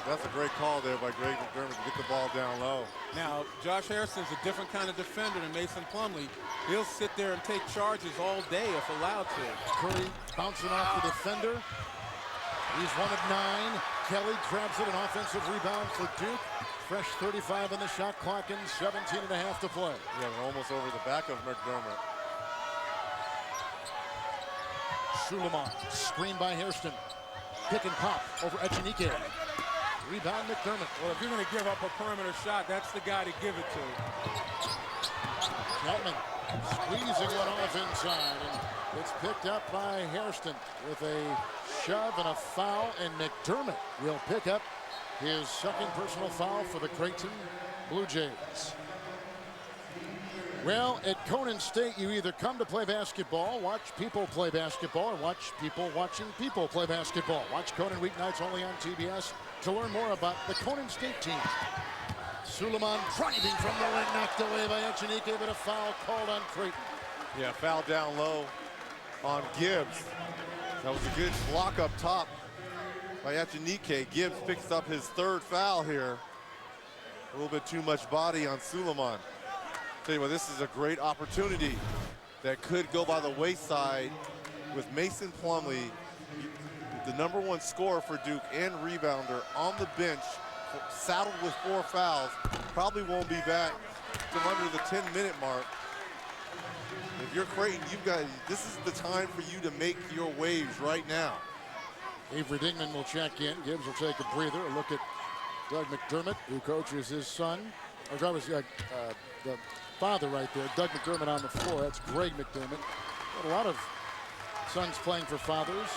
That's a great call there by Greg McDermott to get the ball down low. Now, Josh Hairston's a different kind of defender than Mason Plumlee. He'll sit there and take charges all day if allowed to. Curry bouncing off the defender. He's 1 of 9. Kelly grabs it, an offensive rebound for Duke. Fresh 35 on the shot clock and 17.5 to play. Yeah, they're almost over the back of McDermott. Suleiman, screen by Hairston. Pick and pop over Echenique. Rebound McDermott. Well, if you're going to give up a perimeter shot, that's the guy to give it to. Keltman squeezing one off inside, and it's picked up by Hairston with a shove and a foul, and McDermott will pick up his 2nd personal foul for the Creighton Blue Jays. Well, at Conan State, you either come to play basketball, watch people play basketball, or watch people watching people play basketball. Watch Conan weeknights only on TBS to learn more about the Conan State team. Suleiman driving from the rim, knocked away by Echenique, but a foul called on Creighton. Yeah, foul down low on Gibbs. That was a good block up top by Echenique. Gibbs picks up his 3rd foul here. A little bit too much body on Suleiman. Tell you what, this is a great opportunity that could go by the wayside with Mason Plumlee, the #1 scorer for Duke and rebounder, on the bench, saddled with 4 fouls. Probably won't be back till under the 10-minute mark. If you're Creighton, this is the time for you to make your waves right now. Avery Dingman will check in. Gibbs will take a breather. A look at Doug McDermott, who coaches his son. Or that was the father right there, Doug McDermott on the floor. That's Greg McDermott. Got a lot of sons playing for fathers.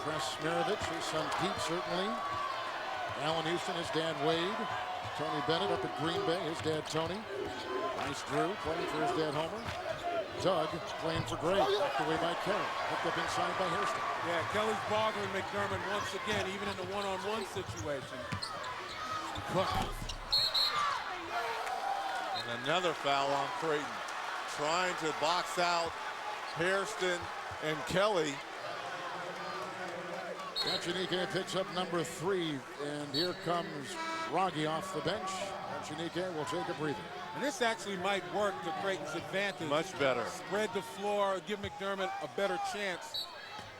Press Maravich, his son Pete, certainly. Allen Houston, his dad Wade. Tony Bennett up at Green Bay, his dad Tony. Nice Drew playing for his dad Homer. Doug playing for Gray. Knocked away by Kelly. Hooked up inside by Hairston. Yeah, Kelly's bothering McDermott once again, even in the one-on-one situation. Cook. And another foul on Creighton. Trying to box out Hairston and Kelly. Echinike picks up number 3, and here comes Raggi off the bench. Echinike will take a breather. And this actually might work to Creighton's advantage. Much better. Spread the floor, give McDermott a better chance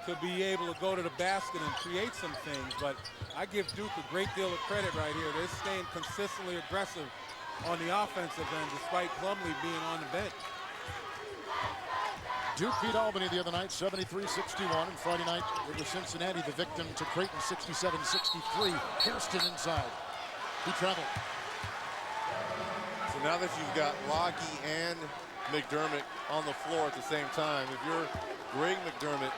to be able to go to the basket and create some things. But I give Duke a great deal of credit right here. They're staying consistently aggressive on the offensive end, despite Plumlee being on the bench. Duke beat Albany the other night, 73-61. And Friday night, it was Cincinnati, the victim to Creighton, 67-63. Hairston inside. He traveled. So now that you've got Raggi and McDermott on the floor at the same time, if you're Greg McDermott,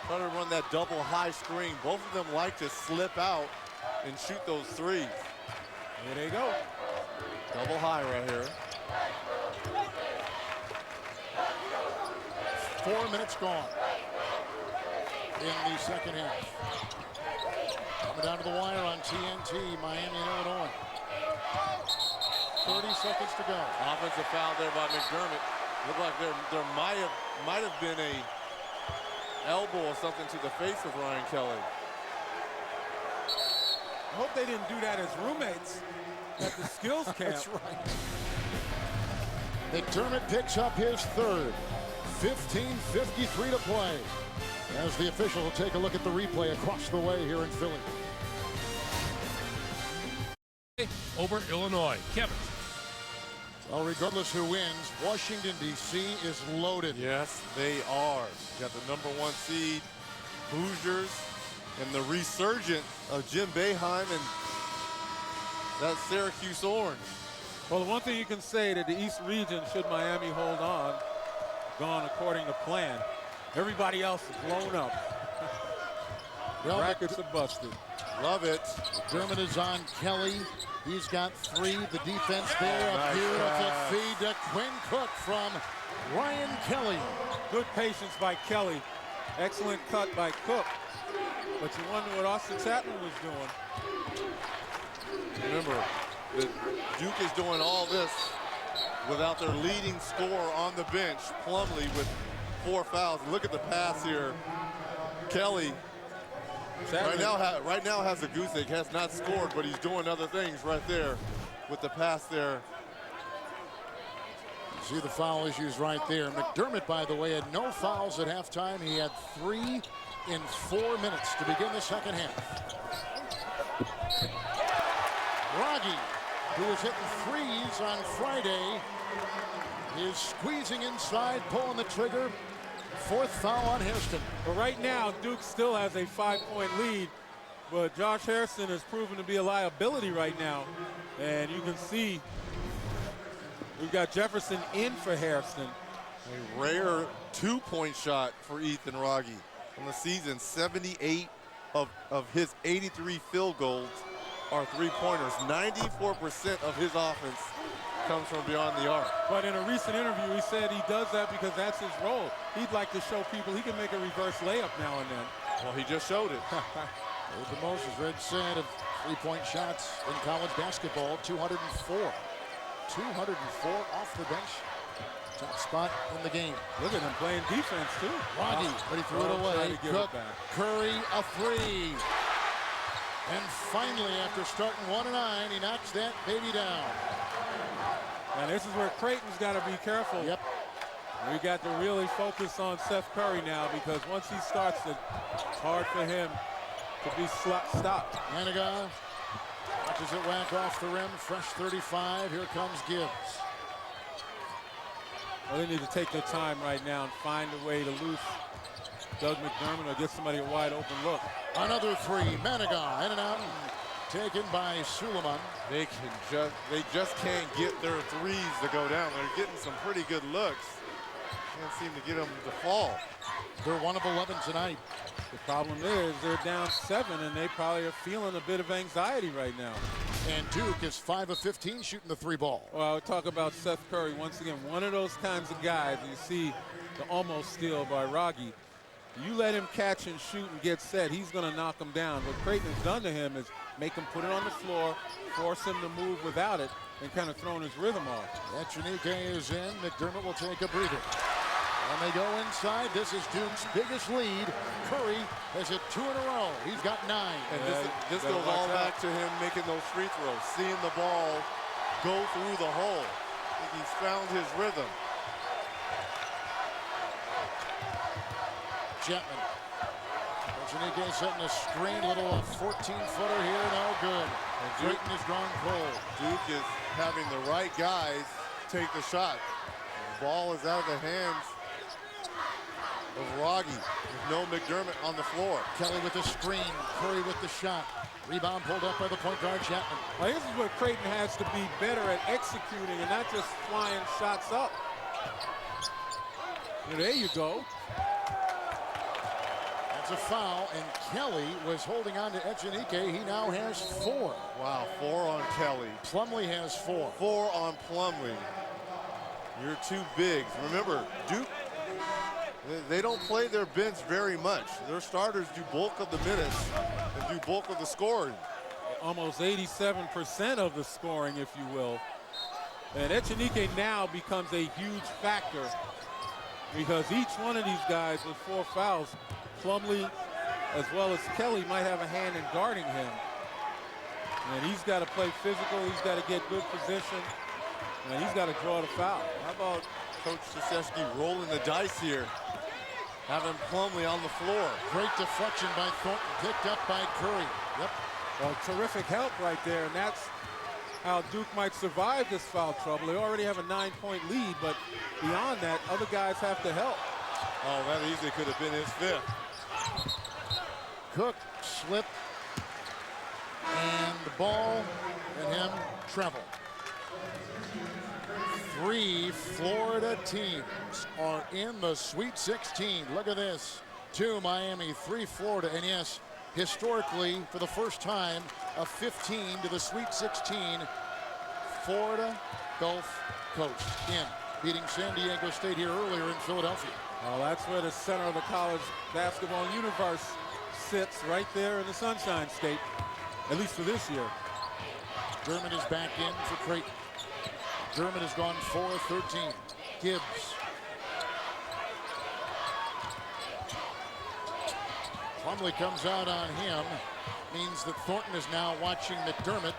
trying to run that double high screen, both of them like to slip out and shoot those threes. Here they go. Double high right here. 4 minutes gone in the second half. Coming down to the wire on TNT, Miami and Illinois. 30 seconds to go. Offensive foul there by McDermott. Looked like there might have been a elbow or something to the face of Ryan Kelly. I hope they didn't do that as roommates at the skills camp. That's right. McDermott picks up his third. 15:53 to play. As the official will take a look at the replay across the way here in Philly. Over Illinois. Kevin. Well, regardless who wins, Washington, D.C. is loaded. Yes, they are. You got the #1 seed, Hoosiers, and the resurgent of Jim Boeheim and that Syracuse Orange. Well, the one thing you can say that the East region, should Miami hold on, gone according to plan. Everybody else is blown up. Well, brackets are busted. Love it. McDermott is on Kelly. He's got 3. The defense there. A beautiful feed to Quinn Cook from Ryan Kelly. Good patience by Kelly. Excellent cut by Cook. But you wonder what Austin Chapman was doing. Remember, Duke is doing all this without their leading scorer on the bench, Plumlee, with 4 fouls. Look at the pass here. Kelly right now has a goose egg, has not scored, but he's doing other things right there with the pass there. You see the foul issues right there. McDermott, by the way, had no fouls at halftime. He had 3 in 4 minutes to begin the second half. Raggi, who was hitting 3s on Friday, is squeezing inside, pulling the trigger. 4th foul on Hairston. But right now, Duke still has a 5-point lead, but Josh Hairston has proven to be a liability right now. And you can see we've got Jefferson in for Hairston. A rare 2-point shot for Ethan Raggi on the season. 78 of his 83 field goals are 3-pointers. 94% of his offense comes from beyond the arc. But in a recent interview, he said he does that because that's his role. He'd like to show people he can make a reverse layup now and then. Well, he just showed it. There's the most, as Red said, of 3-point shots in college basketball, 204. 204 off the bench. Top spot in the game. Look at him playing defense, too. Raggi, but he threw it away. Cook, Curry, a 3. And finally, after starting 1-9, he knocks that baby down. And this is where Creighton's got to be careful. Yep. We got to really focus on Seth Curry now, because once he starts, it's hard for him to be stopped. Manigat watches it whack off the rim. Fresh 35. Here comes Gibbs. Well, they need to take their time right now and find a way to loose Doug McDermott or get somebody a wide open look. Another 3. Manigat in and out. Taken by Suleiman. They just can't get their threes to go down. They're getting some pretty good looks. Can't seem to get them to fall. They're 1 of 11 tonight. The problem is they're down 7, and they probably are feeling a bit of anxiety right now. And Duke is 5 of 15 shooting the 3 ball. Well, I talk about Seth Curry once again. One of those kinds of guys you see the almost steal by Raggi. You let him catch and shoot and get set, he's going to knock him down. What Creighton has done to him is make him put it on the floor, force him to move without it, and kind of throwing his rhythm off. Echenique is in. McDermott will take a breather. When they go inside, this is Duke's biggest lead. Curry has hit 2 in a row. He's got 9. And this goes all back to him making those free throws, seeing the ball go through the hole. I think he's found his rhythm. Chapman. Echenique setting a screen, little 14-footer here, no good. And Creighton is drawn cold. Duke is having the right guys take the shot. The ball is out of the hands of Raggi with no McDermott on the floor. Kelly with the screen, Curry with the shot. Rebound pulled up by the point guard, Chapman. Well, this is what Creighton has to be better at executing and not just flying shots up. Well, there you go. That's a foul, and Kelly was holding on to Echenique. He now has 4. Wow, 4 on Kelly. Plumlee has 4. 4 on Plumlee. Your 2 bigs. Remember, Duke, they don't play their bench very much. Their starters do bulk of the minutes and do bulk of the scoring. Almost 87% of the scoring, if you will. And Echenique now becomes a huge factor because each one of these guys with 4 fouls, Plumlee as well as Kelly might have a hand in guarding him. And he's got to play physical. He's got to get good position. And he's got to draw the foul. How about Coach Krzyzewski rolling the dice here? Having Plumlee on the floor. Great deflection by Thornton, picked up by Curry. Yep. Well, terrific help right there, and that's how Duke might survive this foul trouble. They already have a 9-point lead, but beyond that, other guys have to help. Oh, that easily could have been his 5th. Cook slipped, and the ball and him travel. 3 Florida teams are in the Sweet 16. Look at this. 2 Miami, 3 Florida, and yes, historically, for the first time, a 15 to the Sweet 16. Florida Gulf Coast in, beating San Diego State here earlier in Philadelphia. Well, that's where the center of the college basketball universe sits, right there in the Sunshine State, at least for this year. Dermott is back in for Creighton. Dermott has gone 4 of 13. Gibbs. Plumlee comes out on him. Means that Thornton is now watching McDermott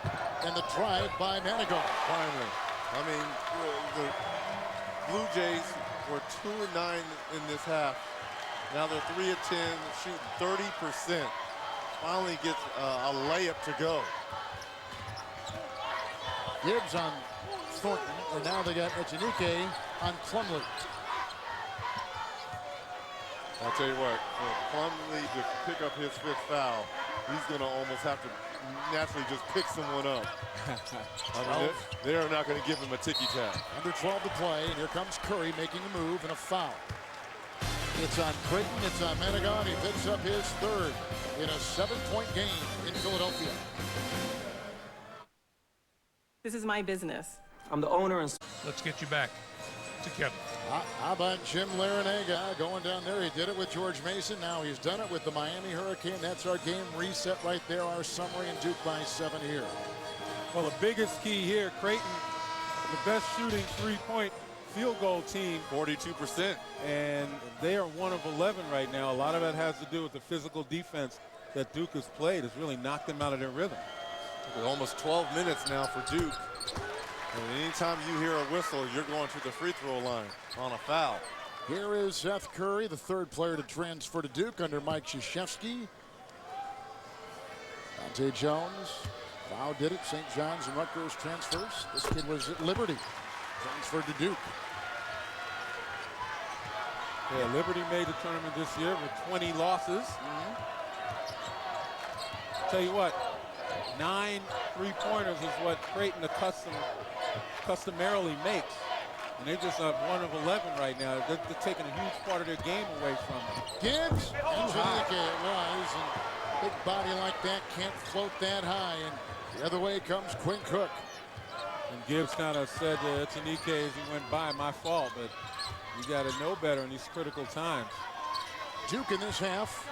and the drive by Manigault. Finally. I mean, the Blue Jays were 2 of 9 in this half. Now they're 3 of 10, shooting 30%. Finally gets a layup to go. Gibbs on Thornton, and now they got Echenique on Plumlee. I'll tell you what, for Plumlee to pick up his 5th foul, he's going to almost have to naturally just pick someone up. I mean, they're not going to give him a ticky-tack. Under 12 to play, and here comes Curry making a move and a foul. It's on Creighton, it's on Manigault. He picks up his 3rd in a 7-point game in Philadelphia. This is my business. I'm the owner. And let's get you back to Kevin. How about Jim Larinaga going down there? He did it with George Mason. Now he's done it with the Miami Hurricane. That's our game reset right there. Our summary, and Duke by 7 here. Well, the biggest key here, Creighton, the best shooting 3-point field goal team. 42%. And they are 1 of 11 right now. A lot of that has to do with the physical defense that Duke has played. Has really knocked them out of their rhythm. Almost 12 minutes now for Duke. And anytime you hear a whistle, you're going to the free throw line on a foul. Here is Seth Curry, the 3rd player to transfer to Duke under Mike Krzyzewski. Dante Jones, Wow did it. St. John's and Rutgers transfers. This kid was at Liberty, transferred to Duke. Yeah, Liberty made the tournament this year with 20 losses. Tell you what, 9 3-pointers is what Creighton customarily makes. And they're just 1 of 11 right now. They're taking a huge part of their game away from them. Gibbs, Angelike it was, and big body like that can't float that high. And the other way comes Quinn Cook. And Gibbs kind of said to Echinike as he went by, my fault, but you got to know better in these critical times. Duke in this half,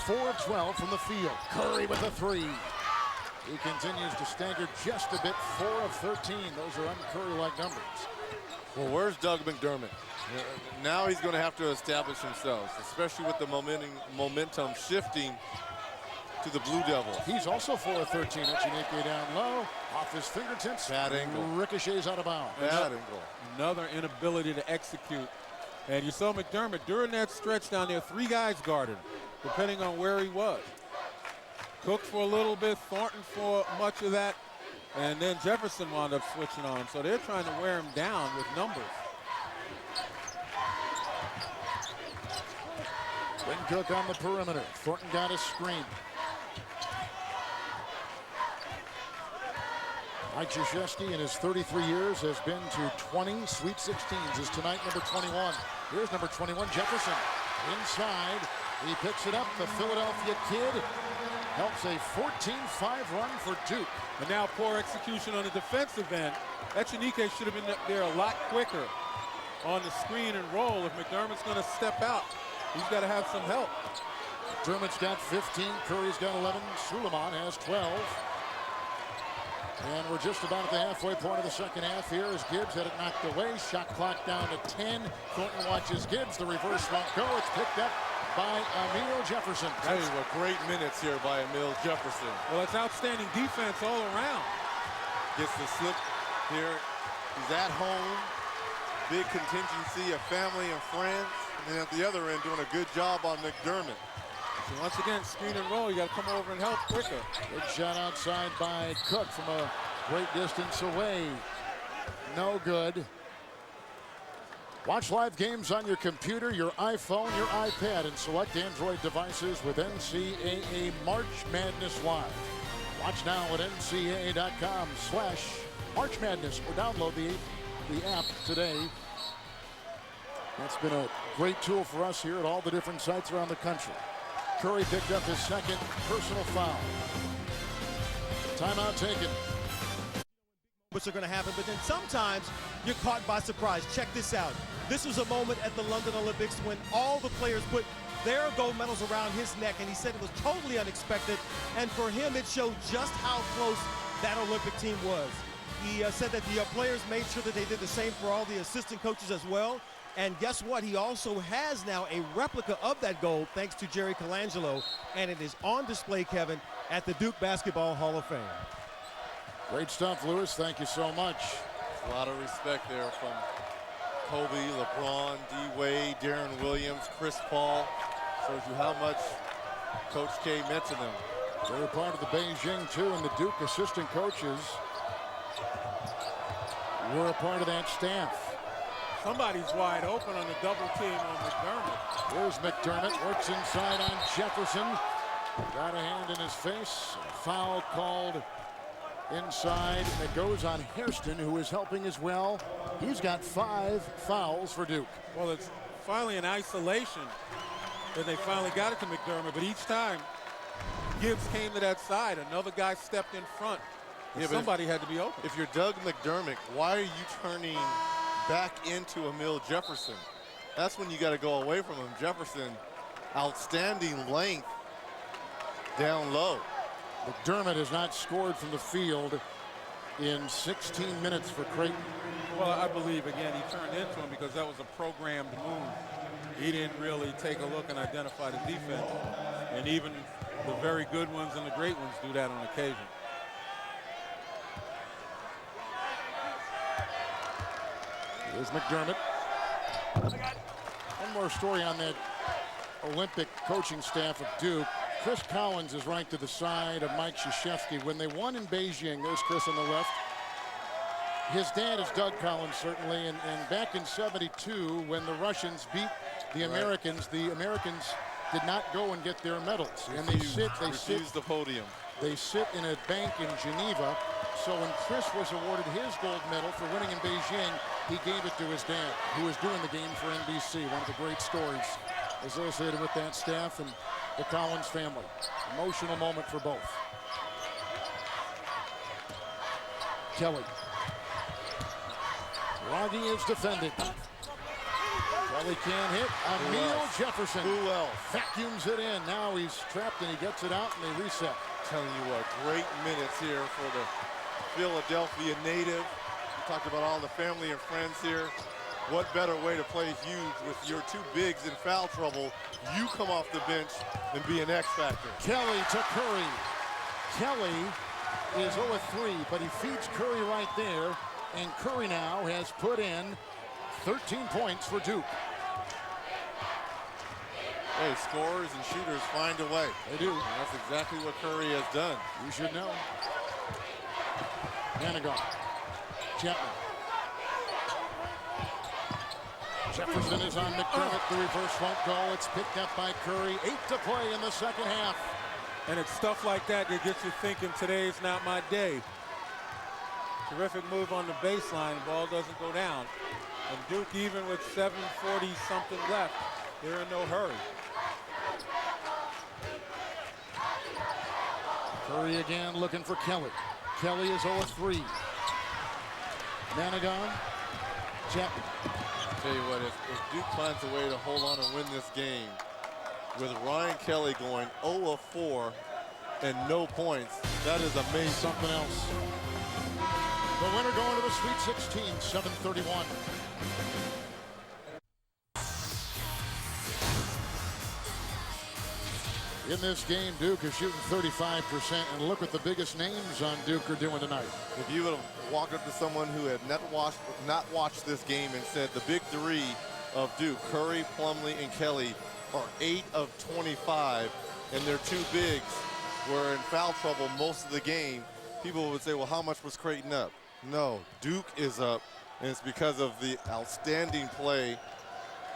4 of 12 from the field. Curry with a 3. He continues to stagger just a bit, 4 of 13. Those are un-Curry-like numbers. Well, where's Doug McDermott? Now he's going to have to establish himself, especially with the momentum shifting to the Blue Devils. He's also 4 of 13. Echinike down low, off his fingertips. Bad angle. Ricochets out of bounds. Bad angle. Another inability to execute. And you saw McDermott during that stretch down there, 3 guys guarded, depending on where he was. Cook for a little bit, Thornton for much of that, and then Jefferson wound up switching on him. So they're trying to wear him down with numbers. Quinn Cook on the perimeter. Thornton got a screen. Mike Krzyzewski in his 33 years has been to 20 Sweet 16s. Is tonight number 21. Here's number 21, Jefferson. Inside, he picks it up. The Philadelphia kid helps a 14-5 run for Duke. And now poor execution on the defensive end. Echinike should have been there a lot quicker on the screen and roll. If McDermott's going to step out, he's got to have some help. McDermott's got 15. Curry's got 11. Suleiman has 12. And we're just about at the halfway point of the second half here as Gibbs had it knocked away. Shot clock down to 10. Thornton watches Gibbs. The reverse won't go. It's picked up by Emil Jefferson. Tell you what, great minutes here by Emil Jefferson. Well, it's outstanding defense all around. Gets the slip here. He's at home. Big contingency of family and friends. And then at the other end, doing a good job on McDermott. So once again, screen and roll. You got to come over and help quicker. Good shot outside by Cook from a great distance away. No good. Watch live games on your computer, your iPhone, your iPad, and select Android devices with NCAA March Madness Live. Watch now at ncaa.com/March Madness or download the app today. That's been a great tool for us here at all the different sites around the country. Curry picked up his second personal foul. Timeout taken. Which are going to happen, but then sometimes you're caught by surprise. Check this out. This was a moment at the London Olympics when all the players put their gold medals around his neck, and he said it was totally unexpected, and for him it showed just how close that Olympic team was. He said that the players made sure that they did the same for all the assistant coaches as well. And guess what? He also has now a replica of that gold thanks to Jerry Colangelo, and it is on display, Kevin, at the Duke Basketball Hall of Fame. Great stuff, Lewis. Thank you so much. A lot of respect there from Kobe, LeBron, D-Wade, Darren Williams, Chris Paul. Shows you how much Coach K meant to them. They were part of the Beijing, too, and the Duke assistant coaches were a part of that staff. Somebody's wide open on the double team on McDermott. Here's McDermott, works inside on Jefferson. Got a hand in his face. Foul called inside. It goes on Hairston, who is helping as well. He's got 5 fouls for Duke. Well, it's finally an isolation that they finally got it to McDermott, but each time Gibbs came to that side, another guy stepped in front. Yeah, somebody had to be open. If you're Doug McDermott, why are you turning back into Emil Jefferson? That's when you got to go away from him. Jefferson, outstanding length down low. McDermott has not scored from the field in 16 minutes for Creighton. Well, I believe, again, he turned into him because that was a programmed move. He didn't really take a look and identify the defense. And even the very good ones and the great ones do that on occasion. Here's McDermott. One more story on that Olympic coaching staff of Duke. Chris Collins is ranked to the side of Mike Krzyzewski. When they won in Beijing, there's Chris on the left. His dad is Doug Collins, certainly, and back in '72, when the Russians beat the Americans did not go and get their medals. And they sit the podium. They sit in a bank in Geneva, So when Chris was awarded his gold medal for winning in Beijing, he gave it to his dad, who was doing the game for NBC. One of the great stories associated with that staff and the Collins family. Emotional moment for both. Kelly. Wraggy is defended. Kelly can't hit. Emil Jefferson. Who else? Vacuums it in. Now he's trapped and he gets it out and they reset. Telling you what, great minutes here for the Philadelphia native. We talked about all the family and friends here. What better way to play huge with your two bigs in foul trouble? You come off the bench and be an X factor. Kelly to Curry. Kelly is 0-3, but he feeds Curry right there. And Curry now has put in 13 points for Duke. Hey, scorers and shooters find a way. They do. And that's exactly what Curry has done. You should know. Manigault. Chapman. Jefferson is on McDermott. The reverse won't go. It's picked up by Curry. 8 to play in the second half. And it's stuff like that that gets you thinking today's not my day. Terrific move on the baseline. The ball doesn't go down. And Duke, even with 7:40 something left, they're in no hurry. Curry again looking for Kelly. Kelly is 0-3. Manigault. Chapman. Tell you what, if Duke finds a way to hold on and win this game, with Ryan Kelly going 0-4 and no points, that is amazing. Something else. The winner going to the Sweet 16, 7:31. In this game, Duke is shooting 35%, and look what the biggest names on Duke are doing tonight. If you would have walked up to someone who had not watched this game and said the big three of Duke, Curry, Plumlee, and Kelly, are 8 of 25, and their two bigs were in foul trouble most of the game, people would say, well, how much was Creighton up? No, Duke is up, and it's because of the outstanding play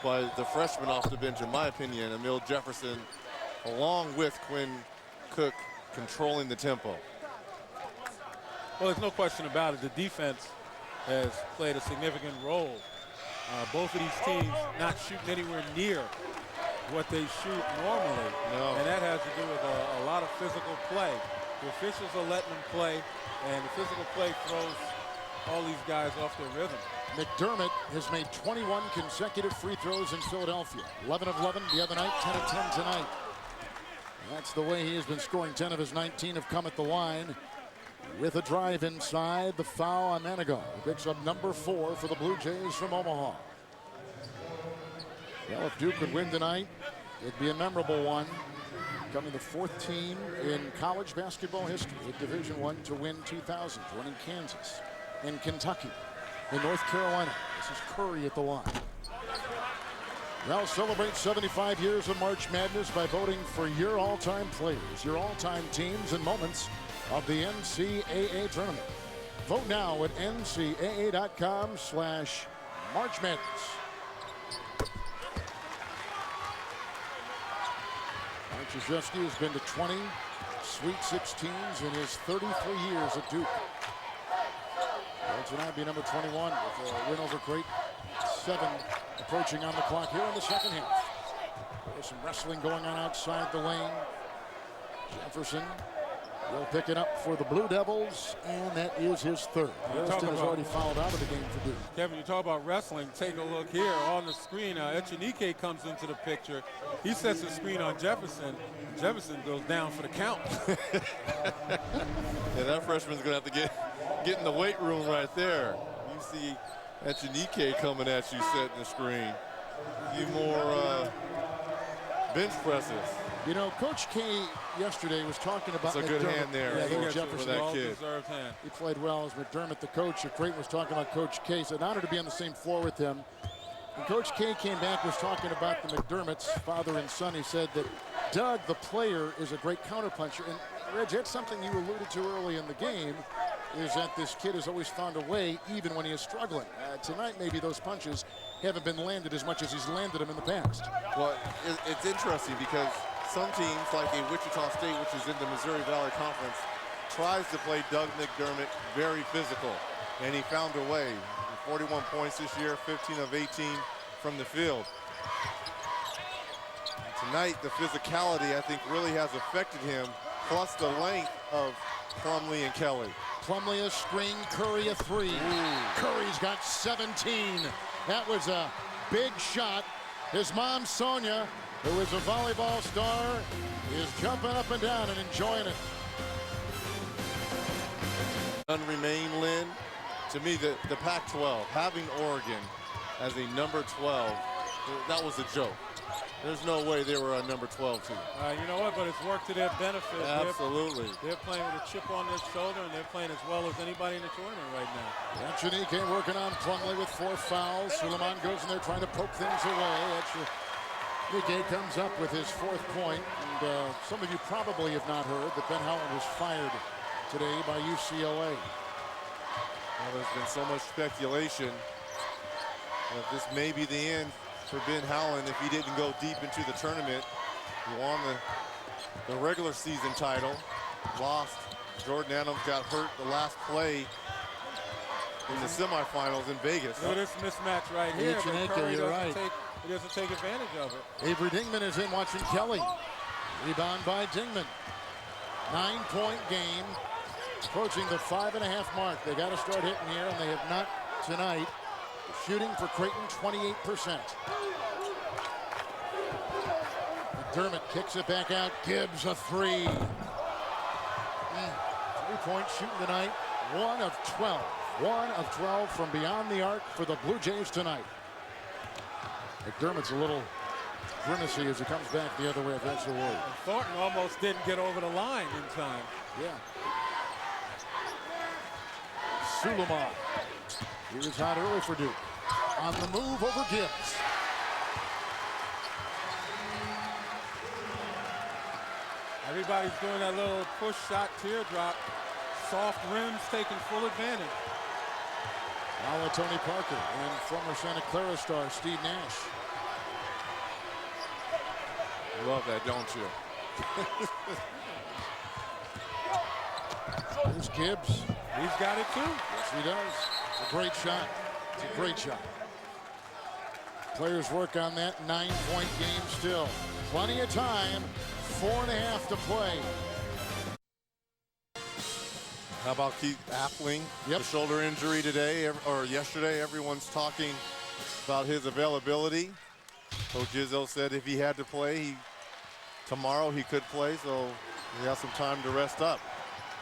by the freshman off the bench, in my opinion, Emil Jefferson, along with Quinn Cook controlling the tempo. Well, there's no question about it. The defense has played a significant role. Both of these teams not shooting anywhere near what they shoot normally. No. And that has to do with a lot of physical play. The officials are letting them play, and the physical play throws all these guys off their rhythm. McDermott has made 21 consecutive free throws in Philadelphia. 11 of 11 the other night, 10 of 10 tonight. That's the way he has been scoring. 10 of his 19 have come at the line. With a drive inside, the foul on Manigault. He picks up number 4 for the Blue Jays from Omaha. Well, if Duke could win tonight, it'd be a memorable one. Becoming the 4th team in college basketball history at Division I to win 2000, winning Kansas and Kentucky and North Carolina. This is Curry at the line. Now celebrate 75 years of March Madness by voting for your all-time players, your all-time teams and moments of the NCAA tournament. Vote now at ncaa.com/March Madness. Krzyzewski has been to 20 Sweet 16s in his 33 years at Duke. Will tonight be number 21 with a win over Creighton. 7 approaching on the clock here in the second half. There's some wrestling going on outside the lane. Jefferson will pick it up for the Blue Devils, and that is his 3rd. Harrison has already fouled out of the game for Duke. Kevin, you talk about wrestling. Take a look here on the screen. Echenike comes into the picture. He sets the screen on Jefferson. Jefferson goes down for the count. Yeah, that freshman's going to have to get in the weight room right there. You see Echenike coming at you, setting the screen. You more bench presses. You know, Coach K yesterday was talking about It's a good hand there. Yeah, for Jefferson. that kid. Hand. He played well as McDermott, the coach of Creighton, was talking about Coach K. It's an honor to be on the same floor with him. When Coach K came back, was talking about the McDermotts, father and son. He said that Doug, the player, is a great counterpuncher. And Reg, that's something you alluded to early in the game, is that this kid has always found a way, even when he is struggling. Tonight, maybe those punches haven't been landed as much as he's landed them in the past. Well, it's interesting because some teams, like a Wichita State, which is in the Missouri Valley Conference, tries to play Doug McDermott very physical, and he found a way. 41 points this year, 15 of 18 from the field. And tonight, the physicality, I think, really has affected him, plus the length of Plumlee and Kelly. Plumlee a screen, Curry a three. Curry's got 17. That was a big shot. His mom, Sonia, who is a volleyball star, is jumping up and down and enjoying it. Remain, Lynn. To me, the Pac-12, having Oregon as a number 12, that was a joke. There's no way they were a number 12 team. You know what, but it's worked to their benefit. Absolutely. They're playing with a chip on their shoulder, and they're playing as well as anybody in the tournament right now. Echenique working on Plumlee with 4 fouls. Suleiman goes in there trying to poke things away. Echenique comes up with his 4th point. And some of you probably have not heard that Ben Howland was fired today by UCLA. Well, there's been so much speculation that this may be the end for Ben Howland if he didn't go deep into the tournament. He won the regular season title, lost. Jordan Adams got hurt the last play in the semifinals in Vegas. Look at this mismatch right here. Echenique, you're right. He doesn't take advantage of it. Avery Dingman is in watching Kelly. Rebound by Dingman. 9-point game. Approaching the 5.5 mark. They got to start hitting here, and they have not tonight. Shooting for Creighton, 28%. McDermott kicks it back out. Gibbs a 3. 3-point shooting tonight. 1 of 12. 1 of 12 from beyond the arc for the Blue Jays tonight. McDermott's a little grimacy as he comes back the other way if that's the word. Thornton almost didn't get over the line in time. Yeah. Suleiman. He was hot early for Duke. On the move over Gibbs. Everybody's doing that little push shot teardrop. Soft rims taking full advantage. Now Tony Parker and former Santa Clara star Steve Nash. You love that, don't you? There's Gibbs. He's got it too. Yes, he does. It's a great shot. It's a great shot. Players work on that 9-point game still. Plenty of time. 4.5 to play. How about Keith Appling? The shoulder injury today or yesterday. Everyone's talking about his availability. Coach Izzo said if he had to play, tomorrow he could play, so he has some time to rest up.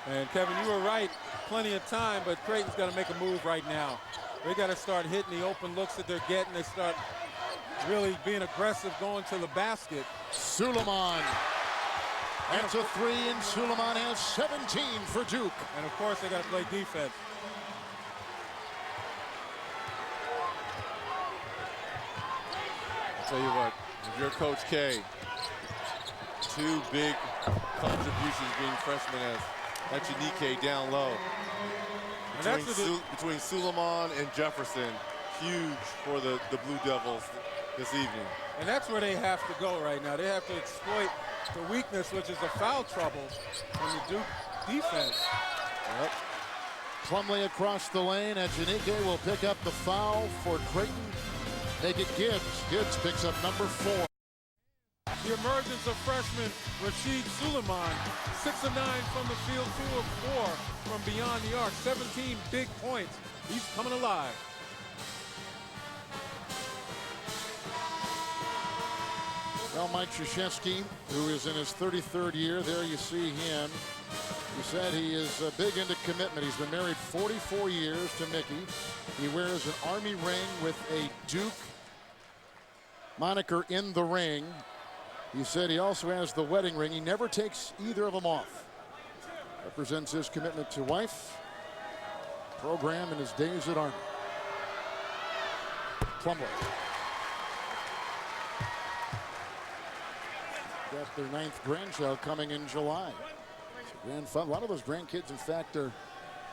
And Kevin, you were right. Plenty of time, but Creighton's got to make a move right now. They got to start hitting the open looks that they're getting. They start really being aggressive going to the basket. Suleiman. That's a 3, and Suleiman has 17 for Duke. And of course, they got to play defense. I'll tell you what, if you're Coach K, 2 big contributions being freshman as Echenique down low. Between Suleiman and Jefferson, huge for the Blue Devils this evening. And that's where they have to go right now. They have to exploit the weakness, which is the foul trouble in the Duke defense. Yep. Plumlee across the lane. Echenique will pick up the foul for Creighton. They get Gibbs. Gibbs picks up number 4. The emergence of freshman Rashid Suleiman, 6 of 9 from the field, 2 of 4 from beyond the arc, 17 big points. He's coming alive. Well, Mike Krzyzewski, who is in his 33rd year, there you see him. He said he is big into commitment. He's been married 44 years to Mickey. He wears an Army ring with a Duke moniker in the ring. He said he also has the wedding ring. He never takes either of them off. Represents his commitment to wife, program, and his days at Army. Plumlee. Got their 9th grandchild coming in July. It's a grand fun. A lot of those grandkids, in fact, are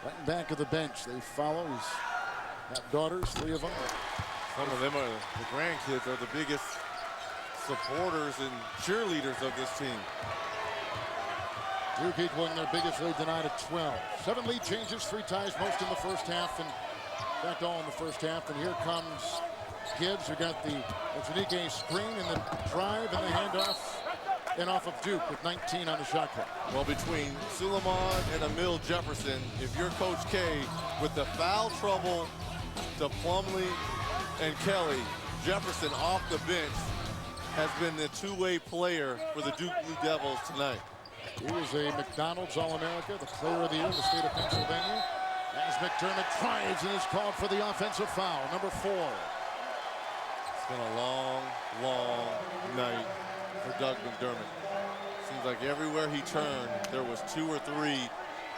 right in back of the bench. They follow. He's got daughters, 3 of them. Some of them are the grandkids are the biggest supporters and cheerleaders of this team. Duke equaling their biggest lead tonight at 12. 7 lead changes, 3 ties, most in the first half, and in fact all in the first half. And here comes Gibbs, who got the Echenique screen and the drive and the handoff, and off of Duke with 19 on the shot clock. Well, between Suleiman and Emil Jefferson, if you're Coach K, with the foul trouble to Plumlee and Kelly, Jefferson off the bench has been the two-way player for the Duke Blue Devils tonight. He was a McDonald's All-America, the player of the year in the state of Pennsylvania. As McDermott tries and is called for the offensive foul, number 4. It's been a long, long night for Doug McDermott. Seems like everywhere he turned, there was 2 or 3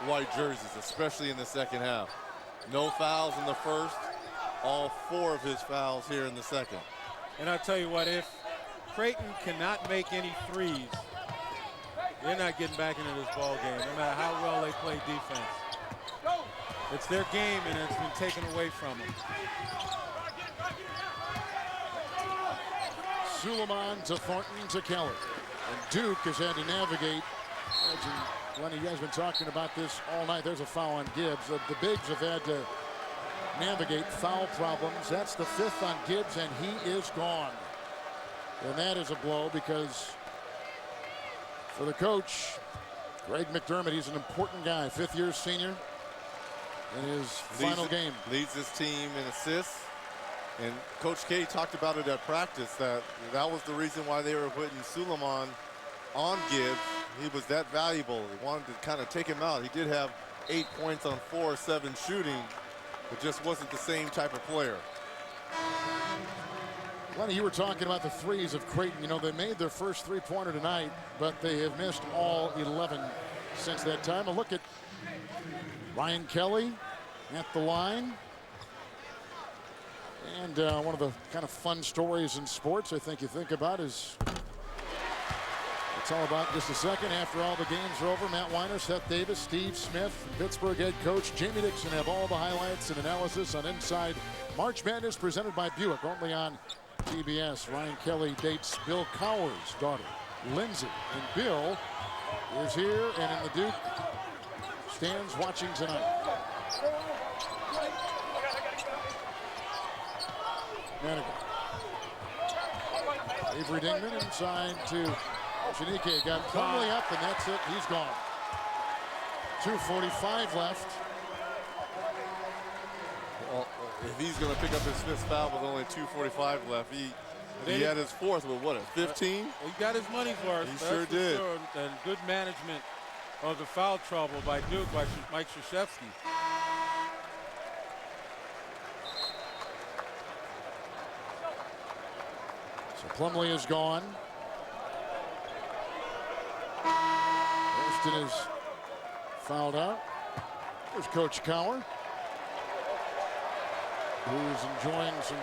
white jerseys, especially in the second half. No fouls in the first, all 4 of his fouls here in the second. And I'll tell you what, if Creighton cannot make any threes, they're not getting back into this ball game, no matter how well they play defense. It's their game, and it's been taken away from them. Suleiman to Thornton to Kelly. And Duke has had to navigate. Lenny, you guys have been talking about this all night. There's a foul on Gibbs. The bigs have had to navigate foul problems. That's the 5th on Gibbs, and he is gone. And that is a blow, because for the coach, McDermott, he's an important guy, 5th-year senior in his final game. Leads his team in assists. And Coach K talked about it at practice, that was the reason why they were putting Suleiman on Gibbs. He was that valuable. He wanted to kind of take him out. He did have 8 points on 4 or 7 shooting, but just wasn't the same type of player. Lenny, you were talking about the threes of Creighton. You know, they made their first three-pointer tonight, but they have missed all 11 since that time. A look at Ryan Kelly at the line. And one of the kind of fun stories in sports, I think you think about, is it's all about just a second. After all the games are over, Matt Weiner, Seth Davis, Steve Smith, Pittsburgh head coach Jamie Dixon have all the highlights and analysis on Inside March Madness, presented by Buick, only on TBS. Ryan Kelly dates Bill Cowher's daughter, Lindsay. And Bill is here and in the Duke stands watching tonight. Manigan. Avery Dingman inside to Echenique. Got Plumlee up, and that's it. He's gone. 2:45 left. Well, if he's going to pick up his 5th foul with only 2:45 left, he had his 4th with what, 15? He got his money's worth. He sure did. Sure. And good management of the foul trouble by Duke, by Mike Krzyzewski. So Plumlee is gone. Hurston is fouled out. There's Coach Cowher, who's enjoying some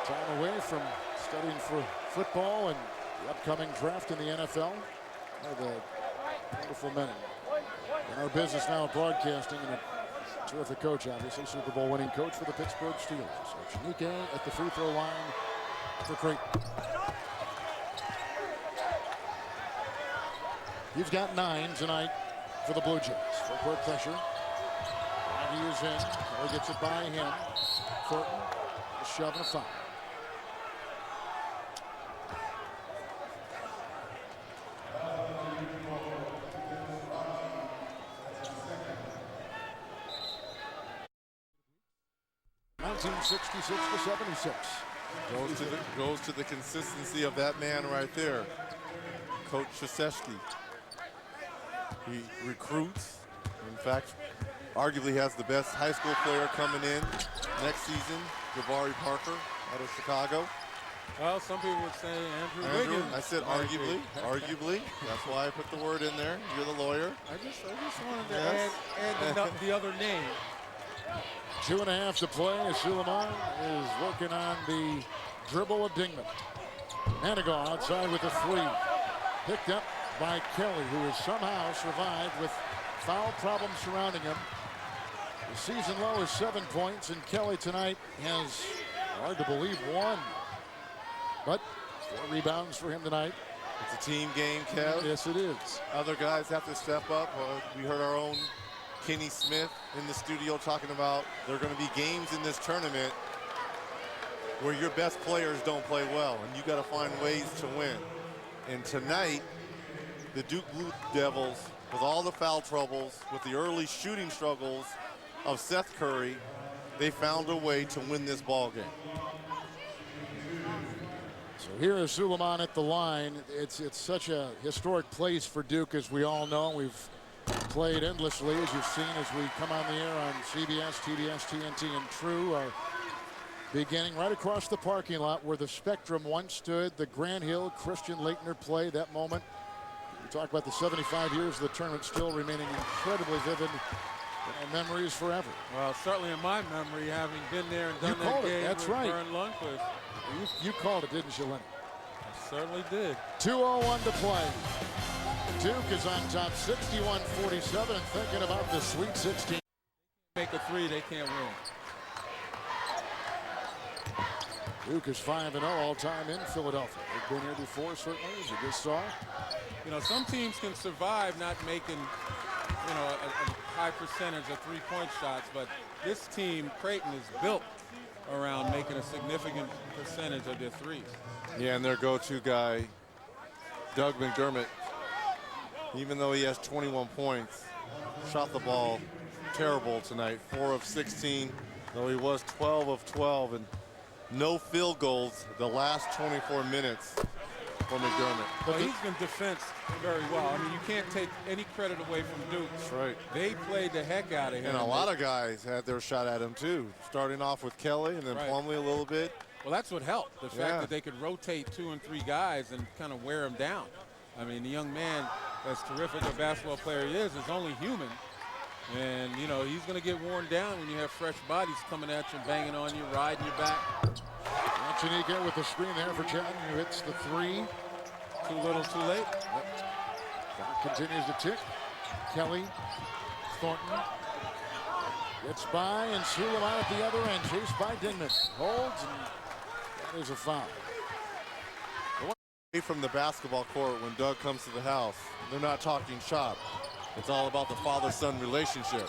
time away from studying for football and the upcoming draft in the NFL. One of the wonderful men in our business now, broadcasting, and a terrific coach, obviously, Super Bowl winning coach for the Pittsburgh Steelers. So Echenique at the free throw line for Creighton. He's got 9 tonight for the Blue Jays. Full court pressure. He is in. Kelly gets it by him. Thornton, a shove and a foul. .1966 to 76. Goes to the consistency of that man right there, Coach Krzyzewski. He recruits. In fact, arguably has the best high school player coming in next season, Jabari Parker out of Chicago. Well, some people would say Andrew Wiggins. I said arguably. Arguably. That's why I put the word in there. You're the lawyer. I just wanted to add the other name. 2.5 to play as Suleiman is working on the dribble of Dingman. Manigault outside with a 3. Picked up by Kelly, who has somehow survived with foul problems surrounding him. The season low is 7 points, and Kelly tonight has, hard to believe, 1. But 4 rebounds for him tonight. It's a team game, Kev. Yes, it is. Other guys have to step up. We heard our own Kenny Smith in the studio talking about there are going to be games in this tournament where your best players don't play well, and you got to find ways to win. And tonight, the Duke Blue Devils, with all the foul troubles, with the early shooting struggles of Seth Curry, they found a way to win this ball game. So here is Suleiman at the line. It's such a historic place for Duke, as we all know. We've played endlessly, as you've seen, as we come on the air on CBS, TBS, TNT, and True. Are beginning right across the parking lot where the Spectrum once stood, the Grant Hill Christian Laettner play, that moment. We talk about the 75 years of the tournament still remaining incredibly vivid. Memories forever. Well, certainly in my memory, having been there and done that game That's with right. Vern Lundquist. You called it, didn't you, Lenny? I certainly did. 2:01 to play. Duke is on top 61-47 and thinking about the Sweet 16. Make a three, they can't win. Duke is 5-0 all-time in Philadelphia. They've been here before, certainly, as you just saw. You know, some teams can survive not making, you know, a high percentage of three-point shots, but this team, Creighton, is built around making a significant percentage of their threes. Yeah, and their go-to guy, Doug McDermott, even though he has 21 points, shot the ball terrible tonight. 4 of 16, though he was 12 of 12, and no field goals the last 24 minutes for McDermott. But he's been defensed very well. I mean, you can't take any credit away from Duke. That's right. They played the heck out of him. And a lot of guys had their shot at him, too, starting off with Kelly and then Plumlee a little bit. Well, that's what helped, the fact that they could rotate 2 and 3 guys and kind of wear him down. I mean, the young man, as terrific a basketball player he is only human. And, you know, he's going to get worn down when you have fresh bodies coming at you, banging on you, riding your back. Antonica with the screen there for Chatton, who hits the 3. Too little, too late. Clock continues to tick. Kelly, Thornton gets by, and Suleiman at the other end, chased by Dingman. Holds, and that is a foul. From the basketball court, when Doug comes to the house, they're not talking shop. It's all about the father-son relationship.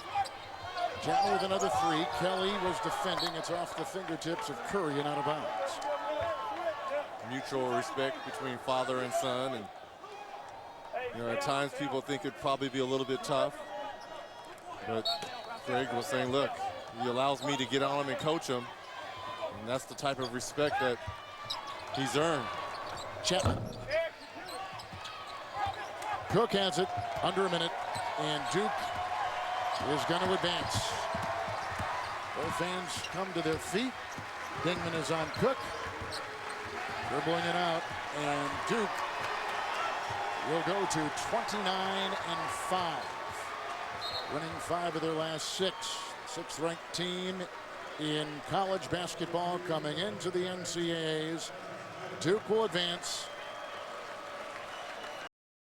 Chatton with another 3. Kelly was defending. It's off the fingertips of Curry and out of bounds. Mutual respect between father and son, and you know, at times people think it'd probably be a little bit tough, but Greg was saying, look, he allows me to get on him and coach him, and that's the type of respect that he's earned. Chapman. Cook has it under a minute, and Duke is going to advance. Both fans come to their feet. Dingman is on Cook. Dribbling it out, and Duke will go to 29-5. Winning 5 of their last 6. 6th-ranked team in college basketball coming into the NCAAs. Duke will advance